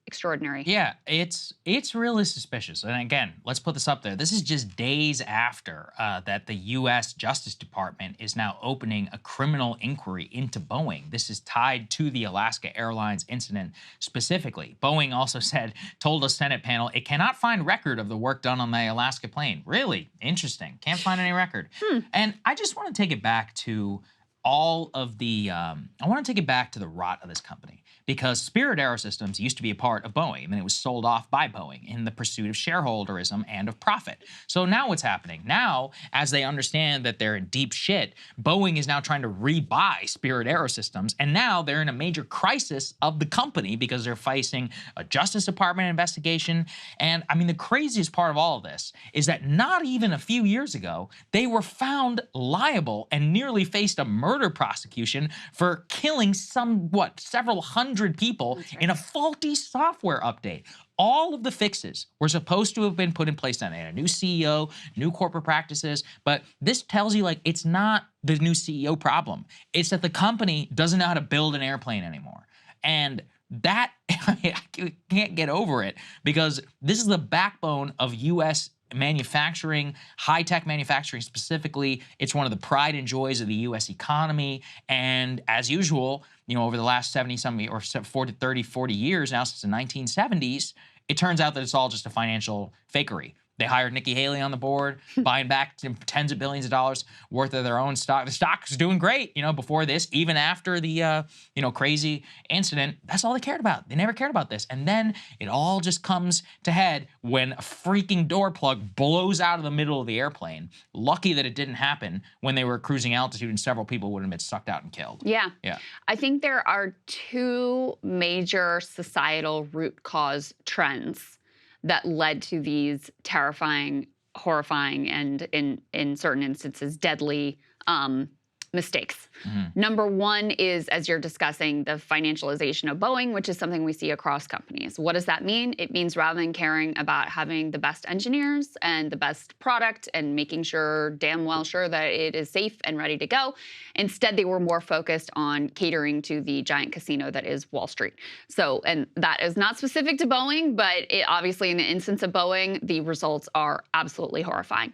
Speaker 2: extraordinary.
Speaker 1: Yeah, it's really suspicious. And again, let's put this up there. This is just days after that the U.S. Justice Department is now opening a criminal inquiry into Boeing. This is tied to the Alaska Airlines incident specifically. Boeing also told a Senate panel it cannot find record of the work done on the Alaska plane. Really interesting. Can't find any record. And I just want to take it back to all of the, I want to take it back to the rot of this company, because Spirit AeroSystems used to be a part of Boeing, and then it was sold off by Boeing in the pursuit of shareholderism and of profit. So now what's happening? Now, as they understand that they're in deep shit, Boeing is now trying to rebuy Spirit AeroSystems, and now they're in a major crisis of the company because they're facing a Justice Department investigation. And I mean, the craziest part of all of this is that not even a few years ago, they were found liable and nearly faced a murder prosecution for killing several hundred people in a faulty software update. All of the fixes were supposed to have been put in place then. They had a new CEO, new corporate practices, but this tells you, like, it's not the new CEO problem. It's that the company doesn't know how to build an airplane anymore. And that, I can't get over it, because this is the backbone of U.S. manufacturing, high-tech manufacturing specifically. It's one of the pride and joys of the U.S. economy. And as usual, over the last 70-some or 40 years now, since the 1970s, it turns out that it's all just a financial fakery. They hired Nikki Haley on the board, buying back tens of billions of dollars worth of their own stock. The stock was doing great, before this, even after the, crazy incident. That's all they cared about. They never cared about this. And then it all just comes to head when a freaking door plug blows out of the middle of the airplane. Lucky that it didn't happen when they were cruising altitude and several people would have been sucked out and killed.
Speaker 2: Yeah.
Speaker 1: Yeah.
Speaker 2: I think there are two major societal root cause trends that led to these terrifying, horrifying, and in certain instances, deadly mistakes. Number one is, as you're discussing, the financialization of Boeing, which is something we see across companies. What does that mean? It means rather than caring about having the best engineers and the best product and making damn well sure that it is safe and ready to go, instead they were more focused on catering to the giant casino that is Wall Street. So, and that is not specific to Boeing, but obviously in the instance of Boeing, the results are absolutely horrifying.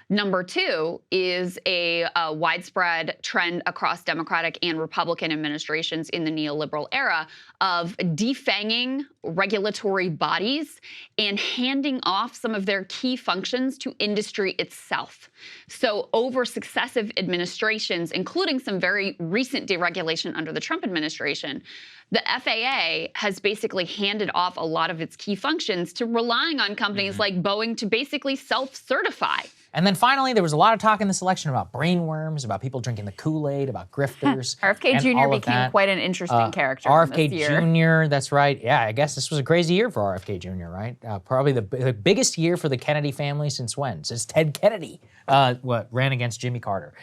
Speaker 2: Number two is a widespread trend across Democratic and Republican administrations in the neoliberal era of defanging regulatory bodies and handing off some of their key functions to industry itself. So over successive administrations, including some very recent deregulation under the Trump administration, the FAA has basically handed off a lot of its key functions to relying on companies like Boeing to basically self-certify.
Speaker 1: And then finally, there was a lot of talk in this election about brainworms, about people drinking the Kool-Aid, about grifters.
Speaker 8: RFK Jr. became quite an interesting character
Speaker 1: RFK
Speaker 8: this year.
Speaker 1: Jr., that's right. Yeah, I guess this was a crazy year for RFK Jr., right? Probably the biggest year for the Kennedy family since when? Since Ted Kennedy ran against Jimmy Carter.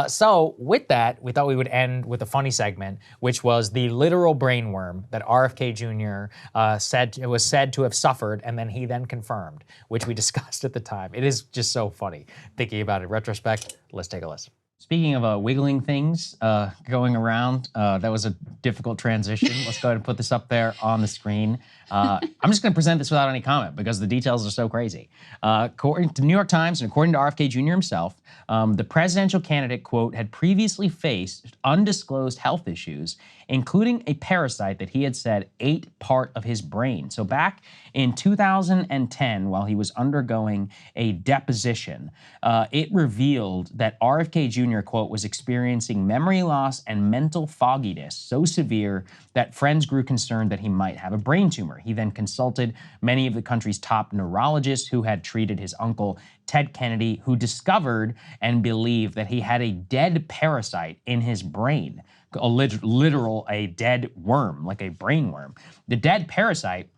Speaker 1: So with that, we thought we would end with a funny segment, which was the literal brainworm that RFK Jr. was said to have suffered, and then he confirmed, which we discussed at the time. It is just so funny thinking about it in retrospect. Let's take a listen.
Speaker 3: Speaking of wiggling things going around, that was a difficult transition. Let's go ahead and put this up there on the screen. I'm just going to present this without any comment because the details are so crazy. According to the New York Times and according to RFK Jr. himself, the presidential candidate, quote, had previously faced undisclosed health issues, including a parasite that he had said ate part of his brain. So back in 2010, while he was undergoing a deposition, it revealed that RFK Jr., quote, was experiencing memory loss and mental fogginess so severe that friends grew concerned that he might have a brain tumor. He then consulted many of the country's top neurologists who had treated his uncle, Ted Kennedy, who discovered and believed that he had a dead parasite in his brain, a dead worm, like a brain worm. The dead parasite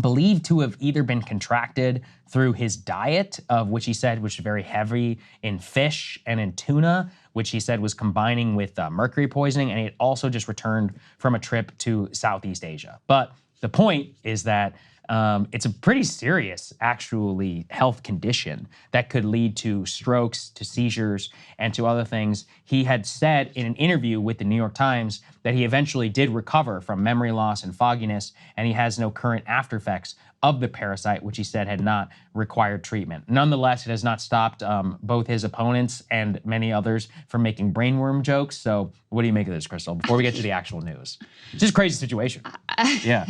Speaker 3: believed to have either been contracted through his diet, of which he said was very heavy in fish and in tuna, which he said was combining with mercury poisoning, and he had also just returned from a trip to Southeast Asia. But the point is that it's a pretty serious, actually, health condition that could lead to strokes, to seizures, and to other things. He had said in an interview with the New York Times that he eventually did recover from memory loss and fogginess, and he has no current after effects of the parasite, which he said had not required treatment. Nonetheless, it has not stopped both his opponents and many others from making brainworm jokes. So what do you make of this, Krystal, before we get to the actual news? It's just a crazy situation. Yeah.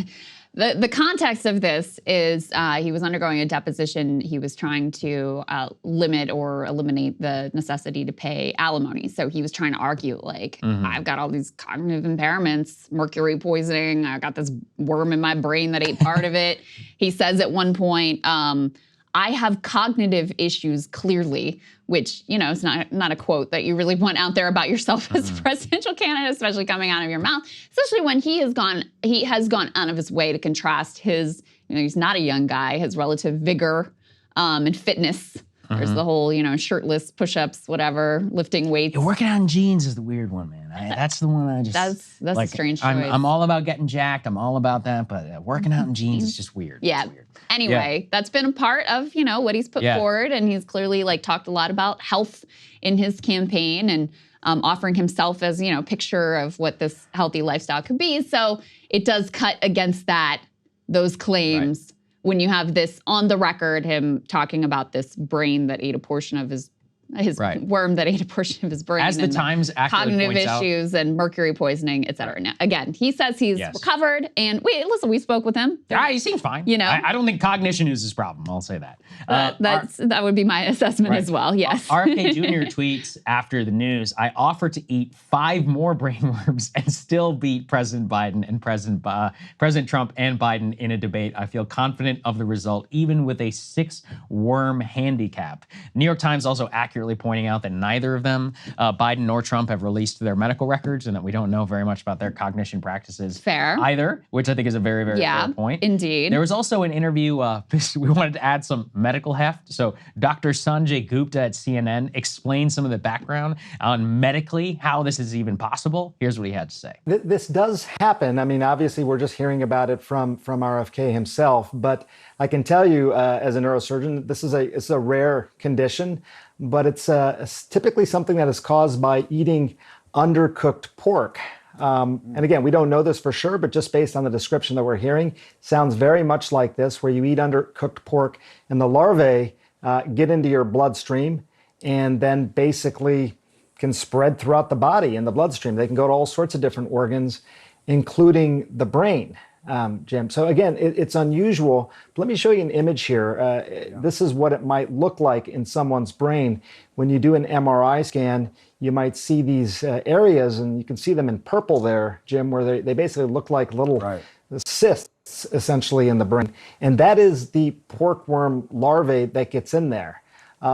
Speaker 2: The context of this is he was undergoing a deposition. He was trying to limit or eliminate the necessity to pay alimony. So he was trying to argue, like, I've got all these cognitive impairments, mercury poisoning. I got this worm in my brain that ate part of it. He says at one point, I have cognitive issues clearly, which, you know, is not a quote that you really want out there about yourself as a presidential candidate, especially coming out of your mouth, especially when he has gone out of his way to contrast his, you know, he's not a young guy, his relative vigor and fitness. There's the whole, you know, shirtless push-ups, whatever, lifting weights.
Speaker 1: Yeah, working out in jeans is the weird one, man. That's the one I just...
Speaker 2: That's like, a strange choice.
Speaker 1: I'm all about getting jacked. I'm all about that, but working out in jeans is just weird.
Speaker 2: Yeah.
Speaker 1: Weird.
Speaker 2: Anyway, that's been a part of, you know, what he's put forward, and he's clearly like talked a lot about health in his campaign and offering himself as, you know, a picture of what this healthy lifestyle could be. So it does cut against those claims. When you have this on the record, him talking about this brain that ate a portion of his worm that ate a portion of his brain.
Speaker 1: As the Times accurately
Speaker 2: cognitive
Speaker 1: points out,
Speaker 2: issues and mercury poisoning, et cetera. Now, again, he says he's recovered. And listen, we spoke with him.
Speaker 1: He seems fine.
Speaker 2: You know,
Speaker 1: I don't think cognition is his problem. I'll say that.
Speaker 2: That would be my assessment as well. Yes.
Speaker 1: RFK Jr. tweets after the news, I offer to eat 5 more brainworms and still beat President Biden and President Trump and Biden in a debate. I feel confident of the result, even with a 6-worm handicap. New York Times also accurately pointing out that neither of them, Biden nor Trump, have released their medical records and that we don't know very much about their cognition practices either, which I think is a very, very fair point.
Speaker 2: Indeed.
Speaker 1: There was also an interview, we wanted to add some medical heft. So Dr. Sanjay Gupta at CNN explained some of the background on medically how this is even possible. Here's what he had to say.
Speaker 6: This does happen. I mean, obviously, we're just hearing about it from RFK himself, but I can tell you as a neurosurgeon, it's a rare condition, but it's typically something that is caused by eating undercooked pork. And again, we don't know this for sure, but just based on the description that we're hearing, sounds very much like this, where you eat undercooked pork and the larvae get into your bloodstream and then basically can spread throughout the body in the bloodstream. They can go to all sorts of different organs, including the brain. Jim. So again, it's unusual. But let me show you an image here. This is what it might look like in someone's brain. When you do an MRI scan, you might see these areas, and you can see them in purple there, Jim, where they basically look like little cysts, essentially, in the brain. And that is the porkworm larvae that gets in there.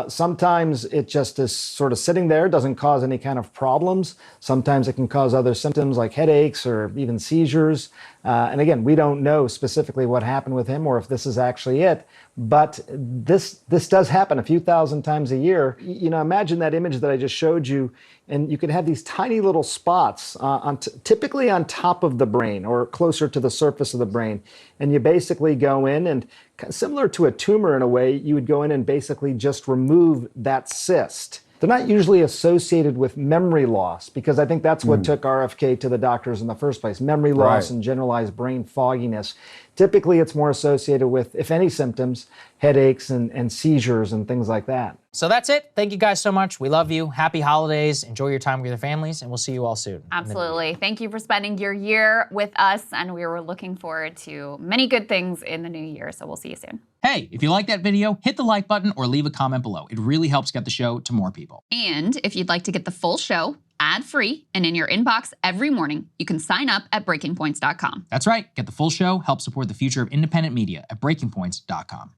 Speaker 6: Sometimes it just is sort of sitting there, doesn't cause any kind of problems. Sometimes it can cause other symptoms like headaches or even seizures. And again, we don't know specifically what happened with him or if this is actually it, but this does happen a few thousand times a year. You know, imagine that image that I just showed you, and you could have these tiny little spots typically on top of the brain or closer to the surface of the brain. And you basically go in and, similar to a tumor in a way, you would go in and basically just remove that cyst. They're not usually associated with memory loss, because I think that's what took RFK to the doctors in the first place, memory loss and generalized brain fogginess. Typically, it's more associated with, if any symptoms, headaches and seizures and things like that.
Speaker 1: So that's it. Thank you guys so much. We love you. Happy holidays. Enjoy your time with your families, and we'll see you all soon.
Speaker 8: Absolutely. Thank you for spending your year with us, and we were looking forward to many good things in the new year, so we'll see you soon.
Speaker 1: Hey, if you like that video, hit the like button or leave a comment below. It really helps get the show to more people.
Speaker 2: And if you'd like to get the full show ad-free and in your inbox every morning, you can sign up at breakingpoints.com.
Speaker 1: That's right. Get the full show. Help support the future of independent media at breakingpoints.com.